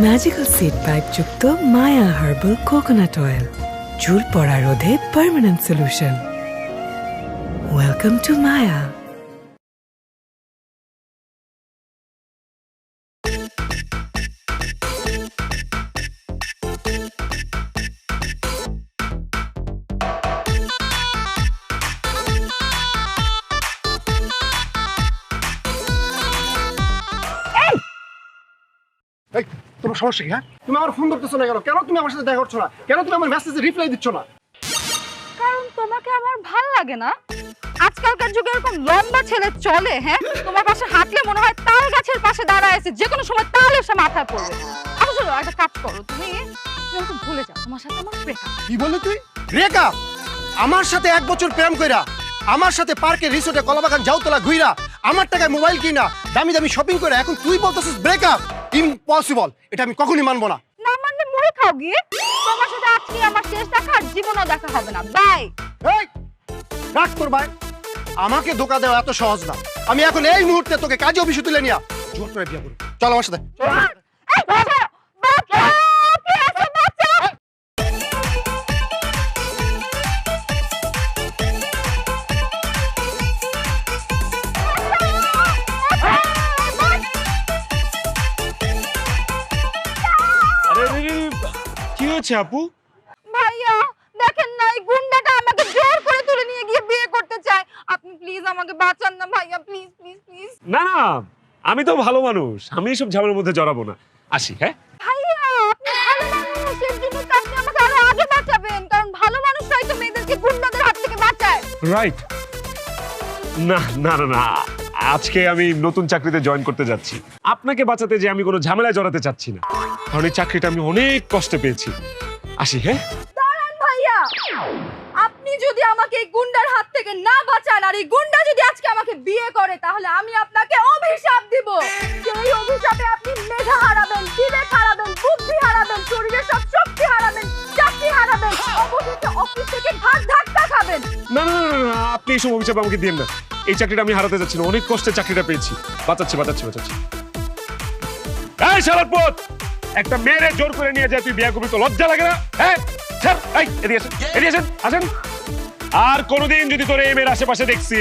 Magical seed pipe যুক্ত মায়া herbal coconut oil, চুল পড়া রোধে পার্মানেন্ট সলিউশন। ওয়েলকাম টু মায়া। তোমার সমস্যা কি? হ্যাঁ, তুমি আমার ফোন ধরতেছো না কেন? কেন তুমি আমার সাথে দেখা করছো না? কেন তুমি আমার মেসেজে রিপ্লাই দিচ্ছ না? কারণ তোমাকে আমার ভাল লাগে না। আজকালকার যুগে এরকম লম্বা ছেলে চলে, হ্যাঁ? তোমার পাশে হাঁটলে মনে হয় তাল গাছের পাশে দাঁড়ায় আছে, যে কোনো সময় তাল এসে মাথায় পড়বে। আচ্ছা চলো একটা কাজ করো, তুমি আমাকে ভুলে যাও, তোমার সাথে আমার ব্রেকআপ। কি বললি তুই? ব্রেকআপ? আমার সাথে 1 বছর প্রেম কইরা, আমার সাথে পার্কে রিসোর্টে কলাবাগান জাউতলা ঘুইরা, আমার টাকায় মোবাইল কিনা, দামি দামি শপিং করে এখন তুই বলতেছিস ব্রেকআপ? ইম্পসিবল, এটা আমি কখনোই মানবো না। না মানলে মরে খাও গিয়ে। তোমার সাথে আজকে আমার শেষ দেখা, আর জীবনও দেখা হবে না। বাই। এই রাখ তোর ভাই, আমাকে ধোকা দেওয়া এত সহজ না। আমি এখন এই মুহূর্তে তোকে কাজে অফিসে তুলে নিয়া জোর করে বিয়ে করব। চল আমার সাথে। এই বাচ্চা, বাচ্চা, কে আছে বাচ্চা? কি হয়েছে আপু? ভাইয়া দেখেন না, এই গুন্ডাটা আমাকে জোর করে তুলে নিয়ে গিয়ে বিয়ে করতে চায়। আপনি প্লিজ আমাকে বাঁচান না ভাইয়া, প্লিজ প্লিজ প্লিজ। না না, আমি তো ভালো মানুষ, আমি এসব ঝামেলার মধ্যে জড়াবো না। আসি। হ্যাঁ ভাইয়া আপনি ভালো মানুষ, এর জন্য তো আপনি আমাকে আরো আগে বাঁচাবেন, কারণ ভালো মানুষরাই তো মেয়েদেরকে গুন্ডাদের হাত থেকে বাঁচায়। রাইট। না না না না, আজকে আমি নতুন চাকরিতে জয়েন করতে যাচ্ছি। আপনাকে বাঁচাতে যে আমি কোনো ঝামেলায় জড়াতে চাচ্ছি না, কারণ এই চাকরিটা আমি অনেক কষ্টে পেয়েছি। আসি। হ্যাঁ দাঁড়ান ভাইয়া, আপনি যদি আমাকে এই গুন্ডার হাত থেকে না বাঁচান, আর এই গুন্ডা যদি আজকে আমাকে বিয়ে করে, তাহলে আমি আপনাকে অভিশাপ দিব। সেই অভিশাপে আপনি মেধা হারাবেন, বিবেক হারাবেন, বুদ্ধি হারাবেন, শরীরের সব শক্তি হারাবেন, চাকরি হারাবেন, অবশেষে অফিস থেকে ঘাট ধাক্কা খাবেন। না না না না, আপনি এইসব অভিশাপ আমাকে দিন না। এই চাকরিটা আমি হারাতে যাচ্ছি না, অনেক কষ্টে চাকরিটা পেয়েছি। বাঁচাচ্ছি বাঁচাচ্ছি বাঁচাচ্ছি। এই শালারপুত, একটা মেয়েরে জোর করে নিয়ে যায় তুই বিয়ে করবি, তো লজ্জা লাগে না? হ্যাঁ এই এদিকে আসেন, এদিকে আসেন, আসেন। আর কোনোদিন যদি তোর এই মেয়ের আশেপাশে দেখছি,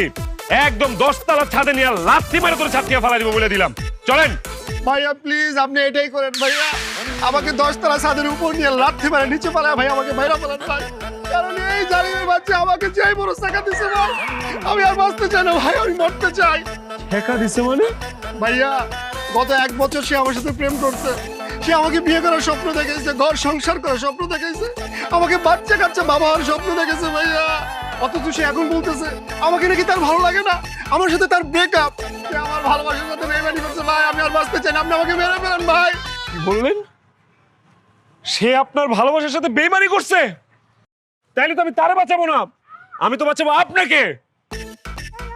একদম 10 তলার ছাদে নিয়ে লাথি মেরে তোর ছাদ থেকে ফেলা দিব বলে দিলাম। চলেন ভাইয়া প্লিজ আপনি এটাই করেন ভাইয়া, আমাকে 10 তলা ছাদের উপর নিয়ে লাথি মারে নিচে পালায় ভাই, আমাকে বাইরে পালান ভাই। কারণ এই জালিমের বাচ্চা আমাকে যেই বড় টাকা দিছে ভাই, আমি আর বাঁচতে চাই না ভাই, আমি মরতে চাই। ঠেকা দিছে মানে? ভাইয়া গত 1 বছর সে আমার সাথে প্রেম করছে, সে আমাকে বিয়ে করার স্বপ্ন দেখেছে, ঘর সংসার করার স্বপ্ন দেখেছে, আমাকে বাচ্চা কাচ্চা বাবা হওয়ার স্বপ্ন দেখেছে ভাইয়া। অথচ সে এখন বলতেছে আমাকে নাকি তার ভালো লাগে না, আমার সাথে তার ব্রেকআপ। সে আমার ভালোবাসার সাথে বেইমানি করছে ভাই, আমি আর বাঁচতে চাই না, আপনি আমাকে মেরে ফেলেন ভাই। কি বললেন? সে আপনার ভালোবাসার সাথে বেইমানি করছে? তাইলে তো আমি তারে বাঁচাবো না, আমি তো বাঁচাবো আপনাকে।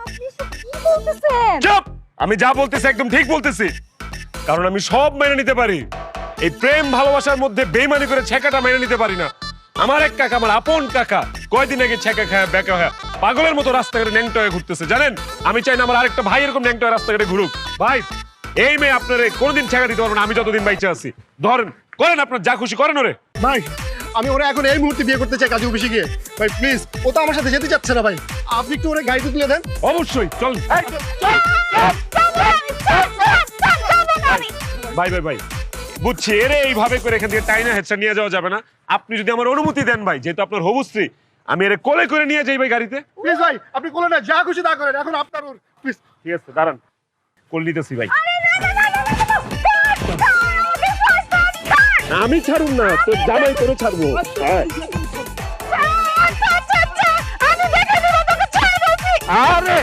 আপনি এসব কি বলতেছেন? চুপ! আমি যা বলতেছি একদম ঠিক বলতেছি, কারণ আমি সব মেনে নিতে পারি। এই প্রেম ভালোবাসার মধ্যে বেইমানি করে ছেকাটা মেনে নিতে পারি না। আমার এক কাকা, আমার আপন কাকা, কয়দিন আগে ছেকা খায় বেকা হয়ে পাগলের মতো রাস্তাঘাটে ন্যাংটা হয়ে ঘুরতেছে, জানেন? আমি চাই না আমার আরেকটা ভাই এরকম ন্যাংটা হয়ে রাস্তাঘাটে ঘুরুক। ভাই এই মেয়ে আপনার কোনোদিন ছেকা দিতে পারবো না, আমি যতদিন বাইচে আছি। ধরেন, করেন আপনার যা খুশি করেন ওরে। ভাই আমি ওরা এখন এই মুহূর্তে বিয়ে করতে চাই কাজে অফিসে গিয়ে। ভাই প্লিজ, ও তো আমার সাথে যেতে চাচ্ছে না ভাই, আপনি একটু ওরে গাড়িতে তুলে দেন। অবশ্যই চল। ভাই ভাই ভাই বুঝছি, এরে এইভাবে করে এখান থেকে টাইনা হেডসা নিয়ে যাওয়া যাবে না। আপনি যদি আমার অনুমতি দেন ভাই, যেহেতু আপনার হবুশ্রী, আমি এরে কোলে করে নিয়ে যাই ভাই গাড়িতে। প্লিজ ভাই আপনি কোলে না, যা খুশি তা করেন, এখন আপনার ওর প্লিজ। ঠিক আছে দাঁড়ান, কোল নিতেছি ভাই। আমি ছাড়ুন না, তোর জামাই করে ছাড়বো। আরে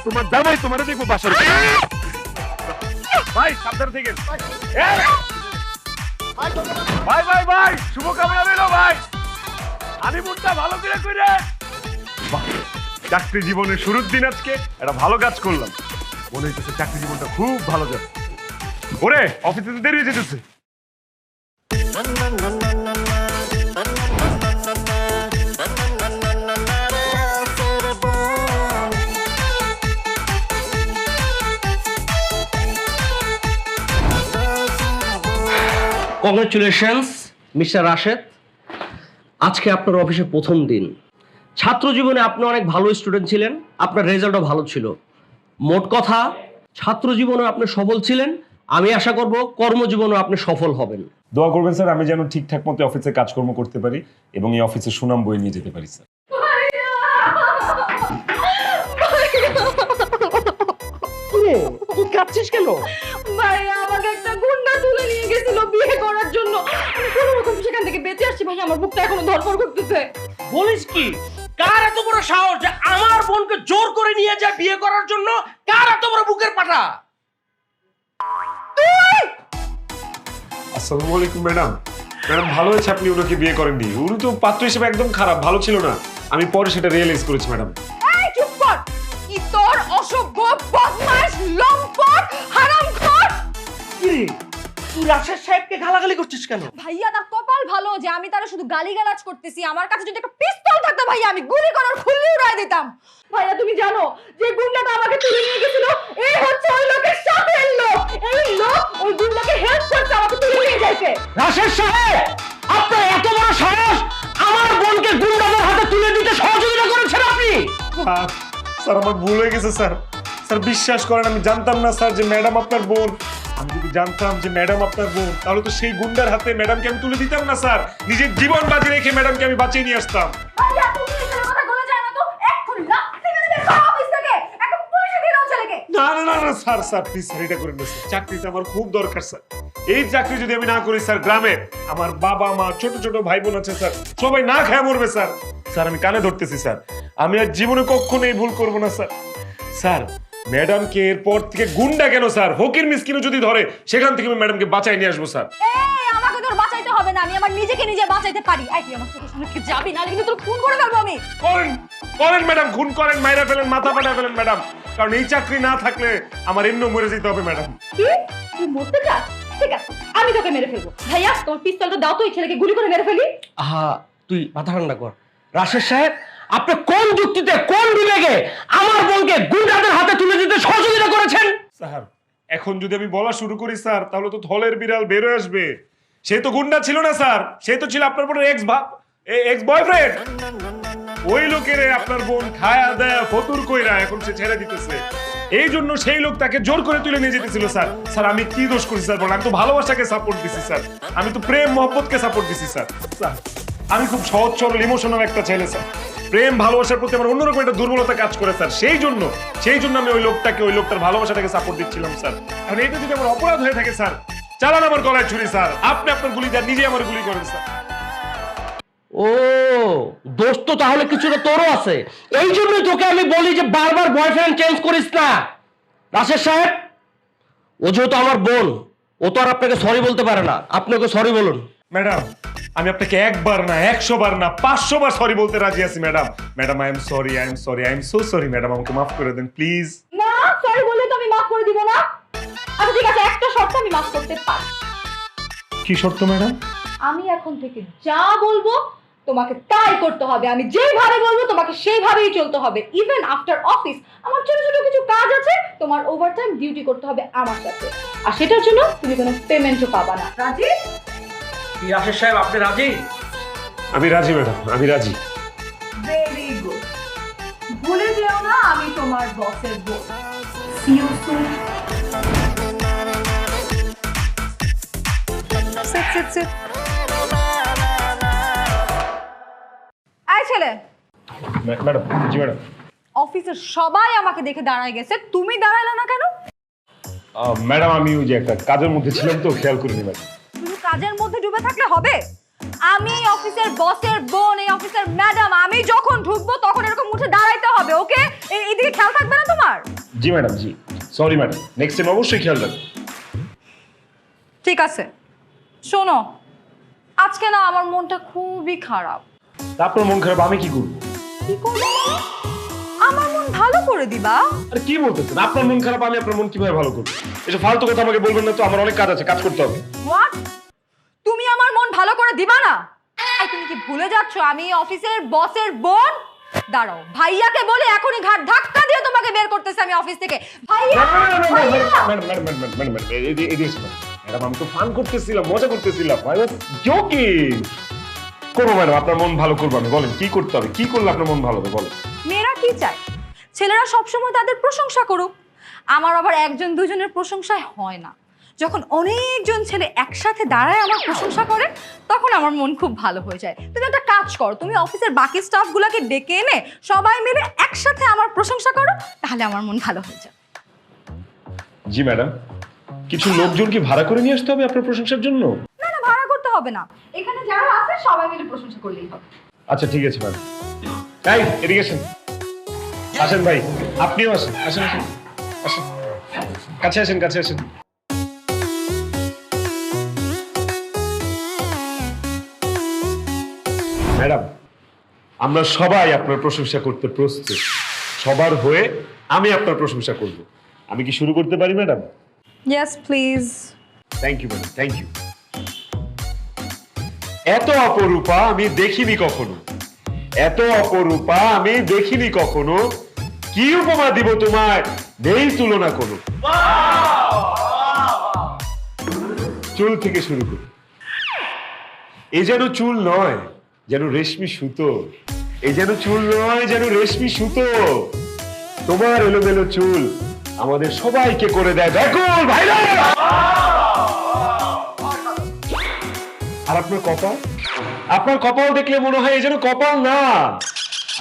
তোমার জামাই তোমারে দেখবো বাসার। ভাই সাবধানে থেকে। ভাই ভাই ভাই শুভকামনা রইল ভাই, হানিমুনটা ভালো করে কইরে। চাকরি জীবনের শুরুর দিন আজকে একটা ভালো কাজ করলাম, মনে হইতেছে চাকরি জীবনটা খুব ভালো যাবে। ওরে অফিসে তো দেরি হয়ে যেতেছে। কংগ্রেচুলেশনস মিস্টার রাশেদ, আজকে আপনার অফিসে প্রথম দিন। ছাত্র জীবনে আপনি অনেক ভালো স্টুডেন্ট ছিলেন, আপনার রেজাল্টও ভালো ছিল। মোট কথা ছাত্র জীবনে আপনি সফল ছিলেন। আমি আশা করব কর্মজীবনে আপনি সফল হবেন। দোয়া করবেন স্যার, আমি যেন ঠিকঠাক মতো অফিসে কাজকর্ম করতে পারি এবং এই অফিসের সুনাম বয়ে নিয়ে যেতে পারি স্যার। তুই কাঁদছিস কেন? ভাইয়া আমাকে একটা গুন্ডা তুলে নিয়ে গেছিল বিয়ে করার জন্য। আমি কোনো রকম সেখান থেকে বেঁচে আসছি ভাইয়া, আমার বুকটা এখনো ধড়ফড় করতেছে। বলিস কি? কার এত বড় সাহস যে আমার বোনকে জোর করে নিয়ে যায় বিয়ে করার জন্য? কার এত বড় বুকের পাটা? আসসালামু আলাইকুম ম্যাডাম। ম্যাডাম ভালো হয়েছে আপনি ওনাকে বিয়ে করেননি, উনি তো পাত্র হিসেবে একদম খারাপ, ভালো ছিল না। আমি পরে সেটা রিয়েলাইজ করেছি ম্যাডাম। এই চুপ কর! কি তোর অসভ্য বদমাশ লম্পট হারামখোর! কি রে, তুই রাশেদ সাহেবকে গালাগালি করছিস কেন? ভাইয়া তার কপাল ভালো যে আমি তারা শুধু গালিগালাজ করতেছি। আমার কাছে যদি একটা পিস্তল থাকতো ভাইয়া, আমি গুলি করার খুল্লি উড়াই দিতাম। ভাইয়া তুমি জানো যে গুন্ডাটা আমাকে তুলে নিয়ে গেছিল, এই হচ্ছে ওই লোকের সাথের লোক। এই লোক ওই গুন্ডাকে হেল্প করতে আমাকে তুলে নিয়ে যাইতে। রাশেদ সাহেব, আপনার এত বড় সাহস, আমার বোনকে গুন্ডাদের হাতে তুলে দিতে সহযোগিতা করেছেন আপনি? স্যার আমার ভুল হয়ে গেছে স্যার। স্যার বিশ্বাস করেন আমি জানতাম না স্যার যে ম্যাডাম আপনার বোন। আমি যদি জানতাম যে ম্যাডাম আপনার বোন তাহলে তো সেই গুন্ডার হাতে ম্যাডামকে আমি তুলে দিতাম না স্যার। নিজের জীবন বাজি রেখে ম্যাডামকে আমি বাঁচিয়ে নিয়ে আসতাম। ভাইয়া তুমি এসব কথা বলে যায় না তো, এক্ষুনি লাথি মেরে বের করো অফিস থেকে। এখন পুলিশে দিয়ে দাও ছেলেকে। না না না না স্যার, স্যার প্লিজ স্যার এটা করেন না স্যার। চাকরিটা আমার খুব দরকার স্যার। এই চাকরি যদি আমি না করি স্যার, গ্রামে আমার বাবা মা ছোট ছোট ভাই বোন আছে স্যার, সবাই না খেয়ে মরবে স্যার। স্যার আমি কানে ধরতেছি স্যার, আমি আর জীবনে কখনো এই ভুল করবো না স্যার। স্যার ম্যাডামকে এরপর থেকে গুন্ডা কেন স্যার, ফকির মিসকিনও যদি ধরে সেখান থেকে আমি ম্যাডামকে বাঁচাই নিয়ে আসবো স্যার। এই আমাকে তোর বাঁচাইতে হবে না, আমি আমার নিজেকে নিজে বাঁচাইতে পারি। এই তুই আমার চোখের সামনে থেকে যাবি না, কিন্তু তোর খুন করে ফেলবো আমি। করেন করেন ম্যাডাম, খুন করেন, মাইরা ফেলেন, মাথা ফাটা ফেলেন ম্যাডাম, কারণ এই চাকরি না থাকলে আমার এমনি মরে যেতে হবে ম্যাডাম। কি তুই মরতে চাস? ঠিক আছে আমি তোকে মেরে ফেলবো। ভাইয়া তোর পিস্তলটা দাও তো, এই ছেলেকে গুলি করে মেরে ফেলি। আহা, তুই মাথা ঠান্ডা কর। রাশেদ সাহেব, আপনি কোন যুক্তিতে, কোন বিবেকে আমার বোনকে গুন্ডাদের হাতে তুলে দিতে সহযোগিতা করেছেন? স্যার এখন যদি আমি বলা শুরু করি স্যার তাহলে তো থলের বিড়াল বের হয়ে আসবে। সে তো গুন্ডা ছিল না স্যার, সে তো ছিল আপনার বোনের এক্স বয়ফ্রেন্ড। ওই লোকের আপনার বোন খায়া দেয়া ফতুর কইরা এখন সে ছেড়ে দিতেছে। এই জন্য সেই লোক তাকে জোর করে তুলে নিয়ে যেতেছিল স্যার। স্যার আমি কি দোষ করেছি স্যার বলেন? আমি তো ভালোবাসাকে সাপোর্ট দিছি স্যার, আমি তো প্রেম মহব্বতকে সাপোর্ট দিছি স্যার। স্যার আমি খুব সহজ সরল ইমোশনাল একটা ছেলে স্যার, প্রেম ভালোবাসার প্রতি আমার অন্যরকম একটা দুর্বলতা কাজ করে স্যার। সেই জন্য আমি ওই লোকটার ভালোবাসাটাকে সাপোর্ট দিচ্ছিলাম স্যার। এখন এটা যদি আমার অপরাধ হয়ে থাকে স্যার, চালান আমার গলায় ছুরি স্যার, আপনি আপনার গুলি দেন, নিজে আমার গুলি করেন স্যার। ও, দোষ তো তাহলে কিছুটা তোরও আছে। এই জন্যই তোকে আমি বলি যে বারবার বয়ফ্রেন্ড চেঞ্জ করিস না। রাশেদ সাহেব, ও যেহেতু আমার বোন, ও তো আর আপনাকে সরি বলতে পারে না, আপনি ওকে সরি বলুন। ম্যাডাম আমি আপনাকে একবার না 100 বার না 500 বার সরি বলতে রাজি আছি madam. Madam I am sorry, I am so sorry madam, আমাকে মাফ করে দেন প্লিজ। না সরি বললে তো আমি মাফ করে দিব না। আচ্ছা ঠিক আছে, একটা শর্ত আমি মাফ করতে পারি। কি শর্ত ম্যাডাম? আমি এখন থেকে যা বলবো তোমাকে তাই করতে হবে, আমি যেভাবে বলবো তোমাকে সেইভাবেই চলতে হবে। ইভেন আফটার অফিস আমার ছোট ছোট কিছু কাজ আছে, তোমার ওভারটাইম ডিউটি করতে হবে আমার সাথে, আর সেটার জন্য তুমি কোনো পেমেন্টও পাবা না। রাজি? রাশেদ সাহেব আপনি রাজি? আমি রাজি ম্যাডাম, আমি রাজি। Very good. ভুলে যেও না আমি তোমার বসের boss. See you soon. Sit. I ছেলে। Madam ji madam. অফিসের সবাই আমাকে দেখে দাঁড়ায় গেছে, তুমি দাঁড়ালে না কেন? ম্যাডাম আমি ওই যে একটা কাজের মধ্যে ছিলাম তো খেয়াল করিনি ম্যাডাম। শুধু কাজের মধ্যে ডুবে থাকলে হবে? আমি অফিসের বসের বোন, এই অফিসের ম্যাডাম, আমি যখন ঢুকবো তখন এরকম উঠে দাঁড়াইতে হবে, ওকে? এইদিকে খেয়াল থাকবে না তোমার? জি ম্যাডাম জি, সরি ম্যাডাম, নেক্সট টাইম অবশ্যই খেয়াল রাখবেন। ঠিক আছে শোনো, আজকে না আমার মনটা খুবই খারাপ। আপনার মন খারাপ আমি কি করবো? কি করবো? আমার মন ভালো করে দিবা। আর কি বলতেছেন? আপনার মন খারাপ, আমি আপনার মন কিভাবে ভালো করবো? এসব ফালতু কথা আমাকে বলবেন না তো, আমার অনেক কাজ আছে, কাজ করতে হবে। হোয়াট? তুমি আমার মন ভালো করে দিবা না? এই তুমি কি ভুলে যাচ্ছ আমি অফিসের বসের বোন? দাঁড়াও, ভাইয়াকে বলে এখনই ঘাট ধাক্কা দিয়ে তোমাকে বের করতেছে আমি অফিস থেকে। ভাইয়া ম্যাডাম আমি তো ফান করতেছিলাম, মজা করতেছিলাম, আই ওয়াজ জোকিং। করবো ম্যাডাম, আপনার মন ভালো করবো আমি। বলেন কি করতে হবে, কি করলে আপনার মন ভালো হবে বলেন। মেয়েরা কি চায়? ছেলেরা সবসময় তাদের প্রশংসা করুক। আমার আবার একজন দুজনের প্রশংসায় হয় না। যখন অনেকজন ছেলে একসাথে দাঁড়ায় আমার প্রশংসা করে, তখন আমার মন খুব ভালো হয়ে যায়। তুমি একটা কাজ করো, তুমি অফিসের বাকি স্টাফগুলোকে ডেকে এনে সবাই মিলে একসাথে আমার প্রশংসা করো, তাহলে আমার মন ভালো হয়ে যায়। জি ম্যাডাম, কিছু লোকজন কি ভাড়া করে নিয়ে আসতে হবে আপনার প্রশংসার জন্য? না না, ভাড়া করতে হবে না, এখানে যারা আছে সবাই মিলে প্রশংসা করলেই হবে। আচ্ছা ঠিক আছে ম্যাডাম। তাই এদিকে আসেন, আসেন ভাই, আপনিও আসেন, আসেন আসেন আসেন, কাছে আসেন, কাছে আসেন। ম্যাডাম, আমরা সবাই আপনার প্রশংসা করতে প্রস্তুত। সবার হয়ে আমি আপনার প্রশংসা করব। আমি কি শুরু করতে পারি madam? Yes please. Thank you madam, thank you. এত অপরূপা আমি দেখিনি কখনো, এত অপরূপা আমি দেখিনি কখনো। কি উপমা দিব তোমায়, নেই তুলনা কোনো। চুল থেকে শুরু করি। এই যেন চুল নয়, যেন রেশমি সুতো। এই যেন চুল নয়, যেন রেশমি সুতো। তোমার এলোমেলো চুল আমাদের সবাইকে করে দেয় ব্যাকুল ভাইরা। আর আপনার কপাল, আপনার কপাল দেখলে মনে হয় এই যেন কপাল না।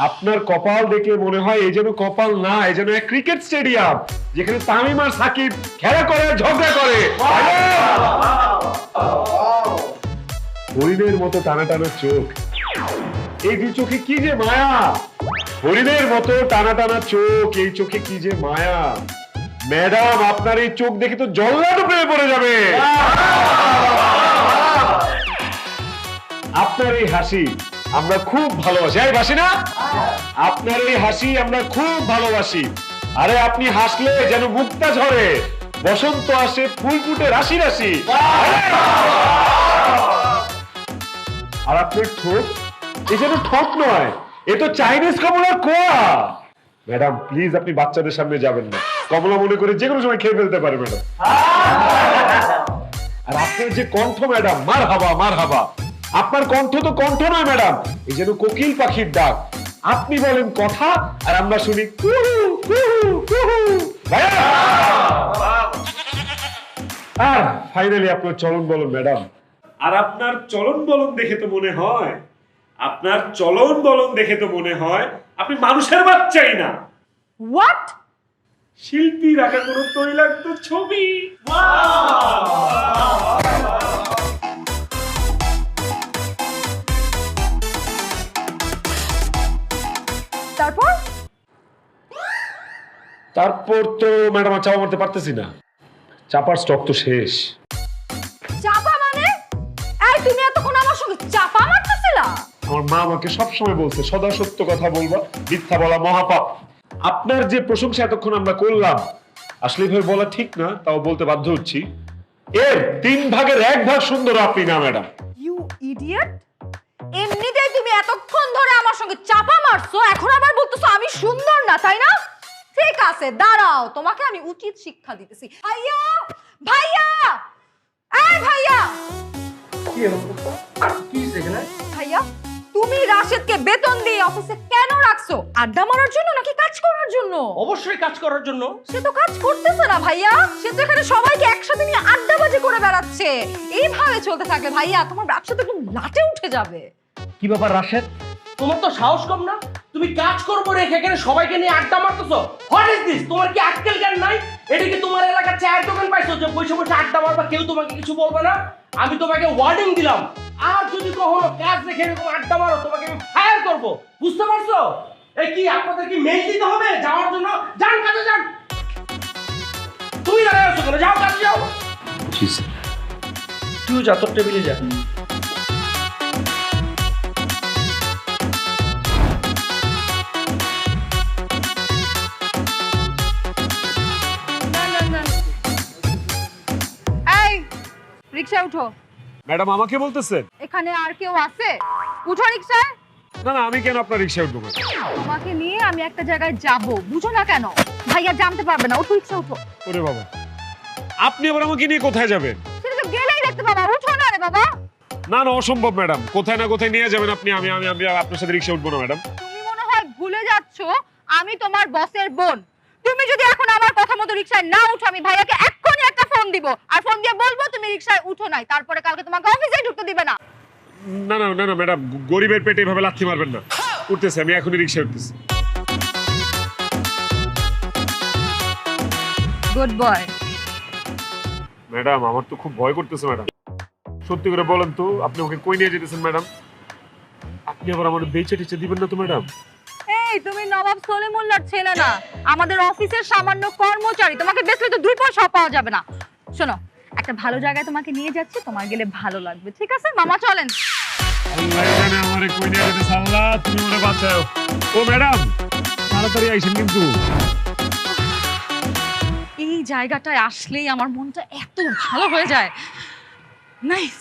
আপনার কপাল দেখলে মনে হয় এই যেন কপাল না, এই যেন এক ক্রিকেট স্টেডিয়াম যেখানে তামিম আর সাকিব খেলা করে, ঝগড়া করে। হরিণের মতো টানা টানা চোখ, এই দুই চোখে কি যে মায়া। হরিণের মতো টানা টানা চোখ, এই চোখে কি যে মায়া। ম্যাডাম, আপনার এই চোখ দেখে তো জল্লাদও প্রেমে পড়ে যাবে। আপনার এই হাসি আমরা খুব ভালোবাসি, এই বাসি না? আপনার এই হাসি আমরা খুব ভালোবাসি। আরে আপনি হাসলে যেন মুক্তা ঝরে, বসন্ত আসে, ফুল ফুটে রাশি রাশি। আর আপনার ঠোঁট, এই যেন ঠোঁট নয়, এ তো চাইনিজ কমলার কোয়া। ম্যাডাম প্লিজ, আপনি বাচ্চাদের সামনে যাবেন না। কমলা মনে করে যে কোনো সময় খেয়ে ফেলতে পারে ম্যাডাম। আর আপনার যে কণ্ঠ ম্যাডাম, মার হাবা মার হাবা। আপনার কণ্ঠ তো কণ্ঠ নয় ম্যাডাম, এই যেন কোকিল পাখির ডাক। আপনি বলেন কথা আর আমরা শুনি কুহু কুহু কুহু। ভাইয়া! আর ফাইনালি আপনার চলন বলন ম্যাডাম। আর আপনার চলন বলন দেখে তো মনে হয়, আপনার চলন বলন দেখে তো মনে হয় আপনি মানুষের বাচ্চাই না, হোয়াট? শিল্পীর আঁকা কোনো তৈলাক্ত ছবি। তারপর? তারপর তো ম্যাডাম আর চাপা মারতে পারতেছি না, চাপার স্টক তো শেষ। চাপা মানে? এই তুমি এতক্ষণ আমার সঙ্গে চাপা মারতেছিলা? আমার মা আমাকে সবসময় বলছে সদা সত্য কথা বলবা, মিথ্যা বলা মহাপাপ। আপনার যে প্রশংসা এতক্ষণ আমরা করলাম, আসলে এভাবে বলা ঠিক না, তাও বলতে বাধ্য হচ্ছি। এর 3 ভাগের 1 ভাগ সুন্দর আপনি না ম্যাডাম। You idiot! এমনিতেই তুমি এতক্ষণ ধরে আমার সঙ্গে চাপা মারছো, এখন আবার বলতেছো আমি সুন্দর না, তাই না? ঠিক আছে, দাঁড়াও, তোমাকে আমি উচিত শিক্ষা দিতেছি। ভাইয়া! ভাইয়া! এই ভাইয়া! ভাইয়া, তুমি রাশেদকে বেতন দিয়ে অফিসে কেন রাখছো? আড্ডা মারার জন্য নাকি কাজ করার জন্য? অবশ্যই কাজ করার জন্য। সে তো কাজ করতেছে না ভাইয়া, সে তো এখানে সবাইকে একসাথে নিয়ে আড্ডাবাজি করে বেড়াচ্ছে। এইভাবে চলতে থাকলে ভাইয়া তোমার ব্যবসা তো একদম লাটে উঠে যাবে। কি ব্যাপার রাশেদ, তোমার তো সাহস কম না? তুমি কাজ করবো রেখে এখানে সবাইকে নিয়ে আড্ডা মারতেছো। What is this? তোমার কি আক্কেল জ্ঞান নাই? এটা কি তোমার এলাকার চায়ের দোকান পাইছো যে বসে বসে আড্ডা মারবা, কেউ তোমাকে কিছু বলবে না? আমি তোমাকে ওয়ার্নিং দিলাম, আর যদি কখনো কাজ রেখে এরকম আড্ডা মারো তোমাকে আমি ফায়ার করবো, বুঝতে পারছো? এই কি আপনাদের কি মেইল দিতে হবে যাওয়ার জন্য? যান কাজে যান। তুমি দাঁড়ায় আছো কেন? যাও কাজে যাও। তুই যা, তোর টেবিলে যা। এই রিকশা উঠো। ম্যাডাম আমাকে বলতেছেন? এখানে আর কেউ আছে? উঠো রিকশায়। না না, আমি কেন আপনার রিক্সায় উঠবো? তোমাকে নিয়ে আমি একটা জায়গায় যাব, বুঝো না কেন? ভাইয়া জানতে পারবে না, উঠো রিকশা উঠো। ওরে বাবা, আপনি আবার আমাকে নিয়ে কোথায় যাবেন? সেটা যে তো বাবা, উঠো না রে বাবা। না না অসম্ভব ম্যাডাম, কোথায় না কোথায় নিয়ে যাবেন আপনি, আমি আমি আমি আপনার সাথে রিক্সা উঠবো না ম্যাডাম। তুমি মনে হয় ভুলে যাচ্ছো আমি তোমার বসের বোন। তুমি যদি এখন আমার কথা মতো রিকশায় না উঠো, আমি ভাইয়াকে এক্ষুনি একটা ফোন দিব, আর ফোন দিয়ে বলবো তুমি রিকশায় উঠো নাই, তারপরে কালকে তোমাকে অফিসে ঢুকতে দিবে না। না না না না ম্যাডাম, গরিবের পেটে এভাবে লাথি মারবেন না। উঠতেছে, আমি এখনই রিক্সা উঠতেছি। Good boy. ম্যাডাম আমার তো খুব ভয় করতেছে ম্যাডাম, সত্যি করে বলেন তো আপনি ওকে কই নিয়ে যেতেছেন ম্যাডাম? আপনি আবার আমার বেচে টেচে দিবেন না তো ম্যাডাম? এই তুমি নবাব সলিমুল্লাহর ছেলে না, আমাদের অফিসের সামান্য কর্মচারী। তোমাকে বেচলে তো 2 পয়সা পাওয়া যাবে না। শোনো, একটা ভালো জায়গায় তোমাকে নিয়ে যাচ্ছি, তোমার গেলে ভালো লাগবে, ঠিক আছে? মামা চলেন। আল্লাহ জানে আমারে কই নিয়ে যেতেছে। আল্লাহ তুমি ওরে বাঁচাও। ও ম্যাডাম তাড়াতাড়ি আইসেন কিন্তু। এই জায়গাটায় আসলেই আমার মনটা এত ভালো হয়ে যায়। নাইস।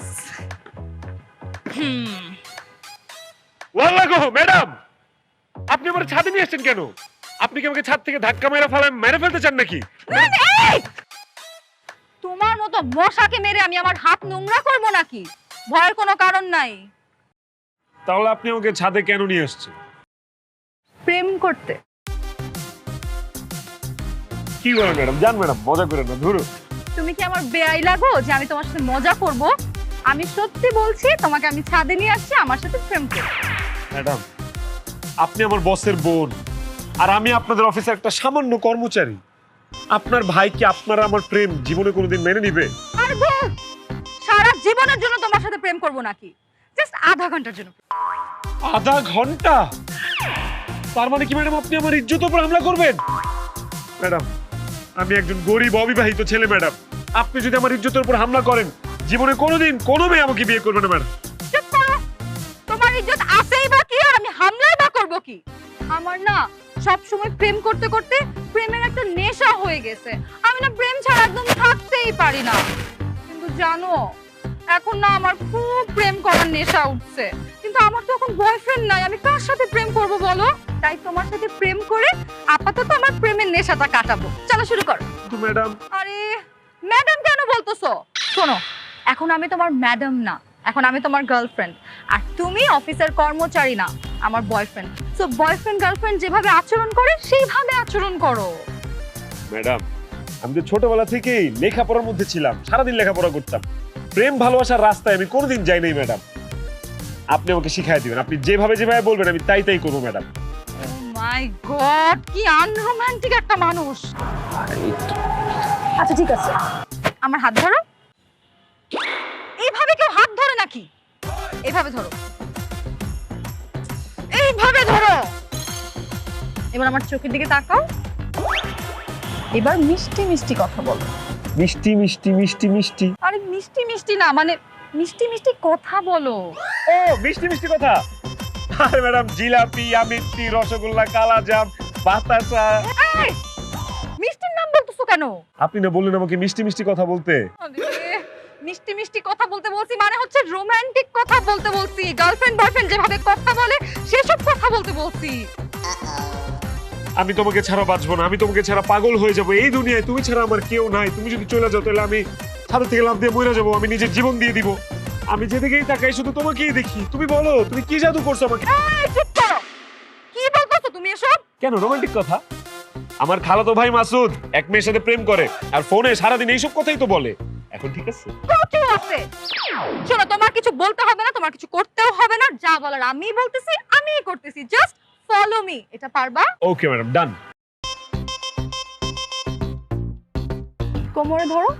ওয়াল্লাহ গো ম্যাডাম, আপনি আমার ছাদে নিয়ে আসছেন কেন? আপনি কি আমাকে ছাদ থেকে ধাক্কা মেরে ফেলতে চান নাকি? তোমার মতো মশাকে মেরে আমি আমার হাত নোংরা করব নাকি? ভয়ের কোনো কারণ নাই। তাহলে আপনি আমাকে ছাদে কেন নিয়ে আসছেন? প্রেম করতে। কি বলেন ম্যাডাম? জান ম্যাডাম, মজা করেন না, ধরো। তুমি কি আমার বেয়াই লাগো যে আমি তোমার সাথে মজা করব? আমি সত্যি বলছি, তোমাকে আমি ছাদে নিয়ে আসছি আমার সাথে প্রেম করতে। ম্যাডাম আপনি আমার বসের বোন, আর আমি আপনাদের অফিসের একটা সামান্য কর্মচারী। আপনার ভাই কি আপনারা আমার প্রেম জীবনে কোনোদিন মেনে নিবে? আর বল, সারা জীবনের জন্য তোমার সাথে প্রেম করব নাকি? জাস্ট আধা ঘন্টার জন্য। আধা ঘন্টা? তার মানে কি ম্যাডাম আপনি আমার ইজ্জতের উপর হামলা করবেন? ম্যাডাম আমি একজন গরিব অবিবাহিত ছেলে ম্যাডাম, আপনি যদি আমার ইজ্জতের উপর হামলা করেন জীবনে কোনোদিন কোনো মেয়ে আমাকে বিয়ে করবে না ম্যাডাম। চুপ করো। তোমার ইজ্জত আছেই বা কি, আর আমি হামলাই বা করব কি? আমার না সব সময় প্রেম করতে করতে প্রেমের একটা নেশা হয়ে গেছে। আমি না প্রেম ছাড়া একদম থাকতেই পারি না। কিন্তু জানো, এখন না আমার খুব প্রেম করার নেশা উঠছে। কিন্তু আমার তো এখন বয়ফ্রেন্ড নাই, আমি কার সাথে প্রেম করব বলো? তাই তোমার সাথে প্রেম করে আপাতত আমার প্রেমের নেশাটা কাটাবো। চলো শুরু করো। কিন্তু ম্যাডাম। আরে ম্যাডাম কেন বলতেছো? শোনো, এখন আমি তোমার ম্যাডাম না, এখন আমি তোমার গার্লফ্রেন্ড। আর তুমি অফিসের কর্মচারী না, আমার বয়ফ্রেন্ড। সো বয়ফ্রেন্ড গার্লফ্রেন্ড যেভাবে আচরণ করে সেইভাবে আচরণ করো। ম্যাডাম আমি তো ছোটবেলা থেকেই লেখাপড়ার মধ্যে ছিলাম, সারাদিন লেখাপড়া করতাম। প্রেম ভালোবাসার রাস্তায় আমি কোনোদিন যাই নাই ম্যাডাম। আপনি আমাকে শিখাই দিবেন, আপনি যেভাবে যেভাবে বলবেন আমি তাই তাই করবো ম্যাডাম। ও মাই গড, কি আনরোমান্টিক একটা মানুষ। আচ্ছা ঠিক আছে, আমার হাত ধরো। এইভাবে কেউ হাত ধরে নাকি? এইভাবে ধরো, এইভাবে ধরো। এবার আমার চোখের দিকে তাকাও। এবার মিষ্টি মিষ্টি কথা বলো। মিষ্টি মিষ্টি মিষ্টি মিষ্টি? আরে মিষ্টি মিষ্টি না, মানে মিষ্টি মিষ্টি কথা বলো। ও মিষ্টি মিষ্টি কথা? আরে ম্যাডাম জিলাপি, আমিত্তি, রসগোল্লা, কালাজাম, বাতাসা। এই, মিষ্টির নাম বলতেছো কেন? আপনি না বললেন আমাকে মিষ্টি মিষ্টি কথা বলতে? আরে, মিষ্টি মিষ্টি কথা বলতে বলছি মানে হচ্ছে রোমান্টিক কথা বলতে বলছি। গার্লফ্রেন্ড বয়ফ্রেন্ড যেভাবে কথা বলে সেসব কথা বলতে বলছি। আমি তোমাকে ছাড়া বাঁচবো না, আমি তোমাকে ছাড়া পাগল হয়ে যাবো। এই দুনিয়ায় তুমি ছাড়া আমার কেউ নাই। তুমি যদি চলে যাও তাহলে আমি ছাদ থেকে লাফ দিয়ে মরে যাবো, আমি নিজের জীবন দিয়ে দিব। আমি যেদিকেই তাকাই শুধু তোমাকেই দেখি। তুমি বলো তুমি কি জাদু করছো আমাকে? এই চুপ করো, কি বলতেছো তুমি এসব? কেন রোমান্টিক কথা? আমার খালাতো ভাই মাসুদ এক মেয়ের সাথে প্রেম করে আর ফোনে সারাদিন এইসব কথাই তো বলে। এখন ঠিক আছে? প্রচুর আছে। শোনো, তোমার কিছু বলতে হবে না, তোমার কিছু করতেও হবে না। যা বলার আমি বলতেছি, আমিই করতেছি। Just follow me. এটা পারবা? ওকে ম্যাডাম, ডান। কোমরে ধরো।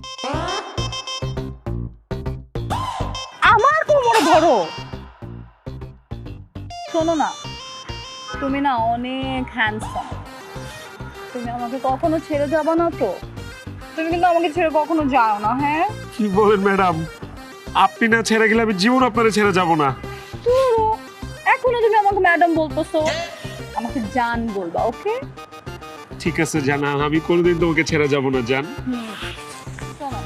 আমার কোমরে ধরো। শোনো না, তুমি না অনেক হ্যান্ডসাম। তুমি আমাকে কখনো ছেড়ে যাবে না তো? তুমি কিন্তু আমাকে ছেড়ে কখনো যাও না, হ্যাঁ? কি বলেন ম্যাডাম? আপনি না ছেড়ে গেলে আমি জীবন আপনারে ছেড়ে যাব না। ধরো, এখনো তুমি আমাকে ম্যাডাম বলতেছো, আমাকে জান বলবা, ওকে? ঠিক আছে জানা, আমি কোনোদিন তোমাকে ছেড়ে যাব না জান। শোনো,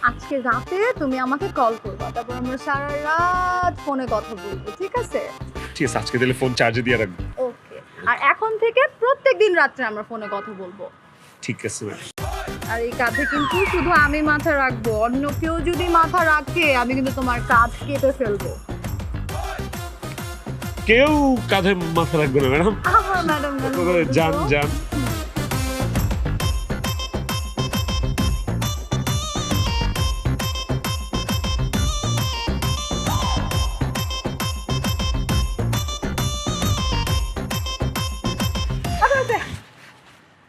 আজকে রাতে তুমি আমাকে কল করবা, তারপর আমরা সারা রাত ফোনে কথা বলবো, ঠিক আছে? ঠিক আছে, আজকে তাহলে ফোন চার্জে দিয়ে রাখবো। ওকে। আর এখন থেকে প্রত্যেকদিন রাত্রে আমরা ফোনে কথা বলবো। ঠিক আছে ম্যাডাম। আর এই কাঁধে কিন্তু শুধু আমি মাথা রাখবো, অন্য কেউ যদি মাথা রাখে আমি কিন্তু তোমার কাঁধ কেটে ফেলবো। কেউ কাঁধে মাথা রাখবে না ম্যাডাম। আমার ম্যাডাম যান যান।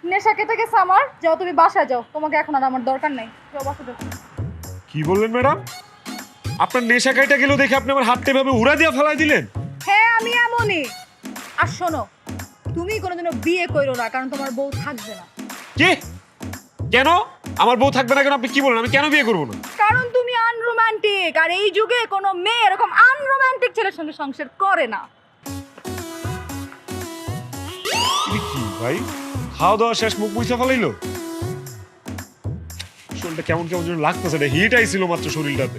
নেশা কেটে গেছে আমার, যাও তুমি বাসায় যাও, তোমাকে এখন আর আমার দরকার নাই, যাও বাসায় যাও। কি বললেন ম্যাডাম? আপনার নেশা কাইটা গেল দেখে আপনি আমার হাতটা এভাবে উড়া দিয়ে ফেলাই দিলেন? হ্যাঁ আমি এমনই। আর শোনো, তুমি কোনোদিনও বিয়ে করো না, কারণ তোমার বউ থাকবে না। কি? কেন আমার বউ থাকবে না কেন? আপনি কি বলেন? আমি কেন বিয়ে করবো না? কারণ তুমি আনরোমান্টিক, আর এই যুগে কোনো মেয়ে এরকম আনরোমান্টিক ছেলের সঙ্গে সংসার করে না। কি ভাই, খাওয়া দাওয়া শেষ, মুখ মুছে ফেলাইলো? শরীরটা কেমন কেমন যেন লাগতেছে, এটা হিট আইছিল মাত্র শরীরটাতে।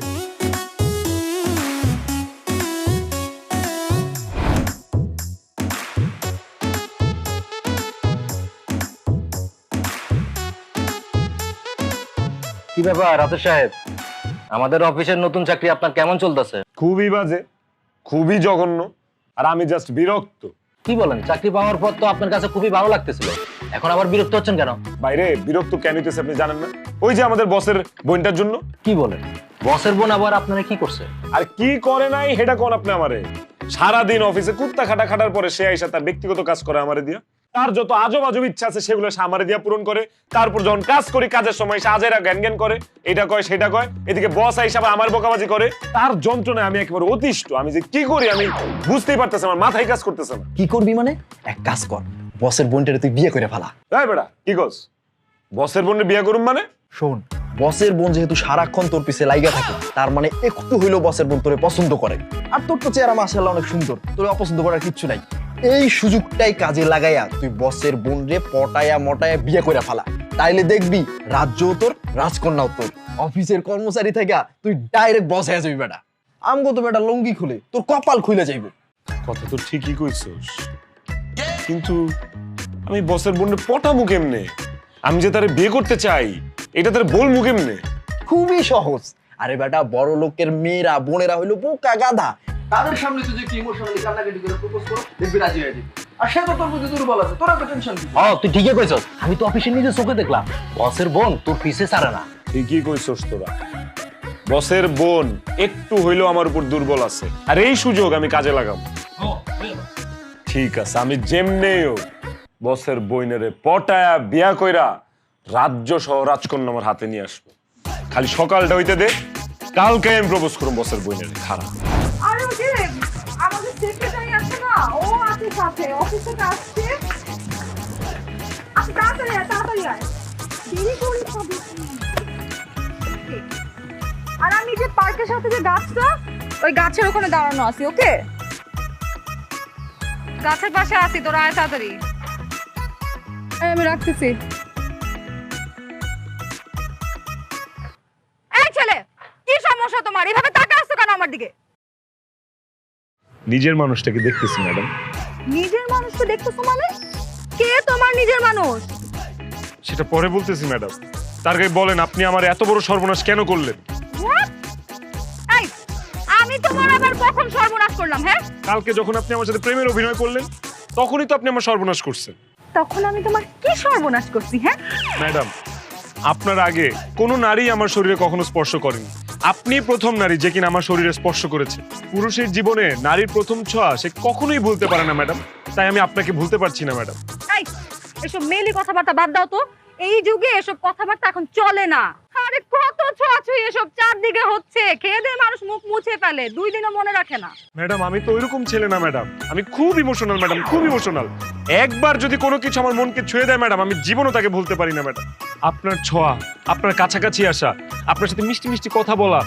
কি ব্যাপার রাতুল সাহেব, আমাদের অফিসের নতুন চাকরি আপনার কেমন চলতেছে? খুবই বাজে, খুবই জঘন্য, আর আমি জাস্ট বিরক্ত। কি বলেন, চাকরি পাওয়ার পর তো আপনার কাছে খুবই ভালো লাগতেছিল, এখন আবার বিরক্ত হচ্ছেন কেন? বাইরে বিরক্ত কেন হইতেছে আপনি জানেন না? ওই যে আমাদের বসের বোনটার জন্য। কি বলেন, বসের বোন আবার আপনারা কি করছে? আর কি করে নাই হেটা কোন আপনি আমারে? সারাদিন অফিসে কুত্তা খাটা খাটার পরে সে আইসা তার ব্যক্তিগত কাজ করে আমারে দিয়া, তার যত আজব আজব ইচ্ছা আছে সেগুলো সে আমারে দিয়া পূরণ করে। তারপর যখন কাজ করি, কাজের সময় সে আজেরা জ্ঞান জ্ঞান করে, এটা কয় সেটা কয়, এদিকে বস আইসা আমার বকাবাজি করে। তার যন্ত্রণায় আমি একেবারে অতিষ্ঠ। আমি যে কি করি আমি বুঝতেই পারতেছি, আমার মাথায় কাজ করতেছে না। কি করবি মানে? এক কাজ কর, বসের বোনটারে তুই বিয়ে করে ফেলা। তাই বেটা কি কস? বসের বোনের বিয়ে করুম মানে? শোন, বসের বোন যেহেতু সারাক্ষণ তোর পিছে লাইগা থাকে, তার মানে একটু হইলেও বসের বোন তোরে পছন্দ করে। আর তোর তো চেহারা মাশাআল্লাহ অনেক সুন্দর, তোরে অপছন্দ করার কিচ্ছু নাই। এই সুযোগটাই কাজে লাগাইয়া তুই বসের বোন রে পটায়া মটায়া বিয়ে করে ফেলা, তাইলে দেখবি রাজ্যও তোর, রাজকন্যাও তোর। অফিসের কর্মচারী থেকে তুই ডাইরেক্ট বস হয়ে যাবি বেটা। আমগো তো বেটা লঙ্গি খুলে তোর কপাল খুলে যাইব। কথা তো ঠিকই কইছস, কিন্তু আমি বসের বোনের পটামু কেমনে? আমি যে তারে বিয়ে করতে চাই এটা তারে বলমু কেমনে? খুবই সহজ। আরে বেটা, বড় লোকের মেয়েরা বোনেরা হইলো বোকা গাধা, তাদের সামনে তুই যদি ইমোশনালি কান্নাকাটি করে প্রপোজ করো, দেখবি রাজি হয়ে যাবে। আর সে তো তোর প্রতি দুর্বল আছে, তোর এত টেনশন কি? তুই ঠিকই কইছস, আমি তো অফিসে নিজে চোখে দেখলাম বসের বোন তোর পিছে ছাড়ে না। ঠিকই কইছস তোরা। বসের বোন একটু হইলেও আমার উপর দুর্বল আছে, আর এই সুযোগ আমি কাজে লাগাবো। ঠিক আছে, আমি যেমনেও বসের বইনেরে পটায়া বিয়া কইরা রাজ্য সহ রাজকন্যা আমার হাতে নিয়ে আসবো। খালি সকালটা হইতে দে, কালকে আমি প্রপোজ করব বসের বইনেরে। খারাপ আর ওই যে আমাদের সেক্রেটারি আছে না, ও আছে সাথে, অফিস থেকে আসছে। আচ্ছা তাড়াতাড়ি আয়, তাড়াতাড়ি আয়, দেরি করিস না বেশি। আর আমি যে পার্কের সাথে যে গাছটা, ওই গাছের ওখানে দাঁড়ানো আছি, ওকে? গাছের পাশে আছি, তোরা আয় তাড়াতাড়ি। আমি রাখতেছি। এই ছেলে, কি সমস্যা তোমার? এভাবে তাকা আসছো কেন আমার দিকে? নিজের মানুষটাকে দেখতেছি ম্যাডাম। নিজের মানুষকে দেখতেছো মানে? কে তোমার নিজের মানুষ? সেটা পরে বলতেছি ম্যাডাম। তার আগে বলেন আপনি আমার এত বড় সর্বনাশ কেন করলেন? What? এই, আমি তোমার আবার কখন সর্বনাশ করলাম? হ্যাঁ, কালকে যখন আপনি আমার সাথে প্রেমের অভিনয় করলেন তখনই তো আপনি আমার সর্বনাশ করছেন। তখন আমি তোমার কি সর্বনাশ করছি? হ্যাঁ ম্যাডাম, আপনার আগে কোনো নারী আমার শরীরে কখনো স্পর্শ করেনি। আপনি প্রথম নারী যে কিনা আমার শরীরে স্পর্শ করেছে। পুরুষের জীবনে নারীর প্রথম ছোঁয়া সে কখনোই ভুলতে পারে না ম্যাডাম, তাই আমি আপনাকে ভুলতে পারছি না ম্যাডাম। এই, এসব মেলি কথাবার্তা বাদ দাও তো। এই যুগে এসব কথাবার্তা এখন চলে না। আরে কত ছোঁয়াছুঁই এসব চারদিকে হচ্ছে, খেয়ে দিয়ে মানুষ মুখ মুছে ফেলে, 2 দিনও মনে রাখে না। ম্যাডাম, আমি তো ওইরকম ছেলে না ম্যাডাম, আমি খুব ইমোশনাল ম্যাডাম, খুব ইমোশনাল। একবার যদি কোনো কিছু আমার মনকে ছুঁয়ে দেয় ম্যাডাম, আমি জীবনও তাকে ভুলতে পারি না ম্যাডাম। আপনার ছোঁয়া, আপনার কাছাকাছি আসা, আপনার সাথে মিষ্টি মিষ্টি কথা বলা,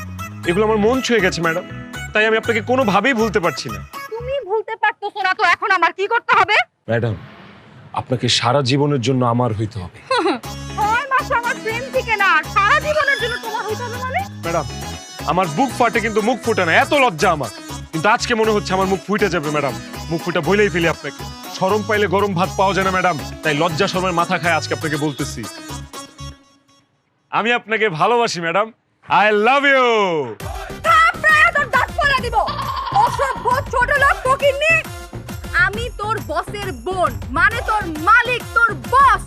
এগুলো আমার মন ছুঁয়ে গেছে ম্যাডাম, তাই আমি আপনাকে কোনোভাবেই ভুলতে পারছি না। তুমি ভুলতে পারতেছো না তো এখন আমার কি করতে হবে? ম্যাডাম, আপনাকে সারা জীবনের জন্য আমার হইতে হবে। 6 মাস আমার প্রেম থেকে না, সারা জীবনের জন্য তোমার হইতে হবে মানে? ম্যাডাম, আমার বুক ফাটে কিন্তু মুখ ফুটে না, এত লজ্জা আমার। কিন্তু আজকে মনে হচ্ছে আমার মুখ ফুটে যাবে ম্যাডাম। মুখ ফুটা বলেই ফেলি আপনাকে। শরম পাইলে গরম ভাত পাওয়া যায় না ম্যাডাম, তাই লজ্জা শরমের মাথা খায় আজকে আপনাকে বলতেছি। আমি আপনাকে ভালোবাসি ম্যাডাম। I love you. থাপড়ায় তোর দাঁত ফেলে দিব। অসভ্য ছোট লোক ফকিন্নি। আমি তোর বসের বোন, মানে তোর মালিক, তোর বস।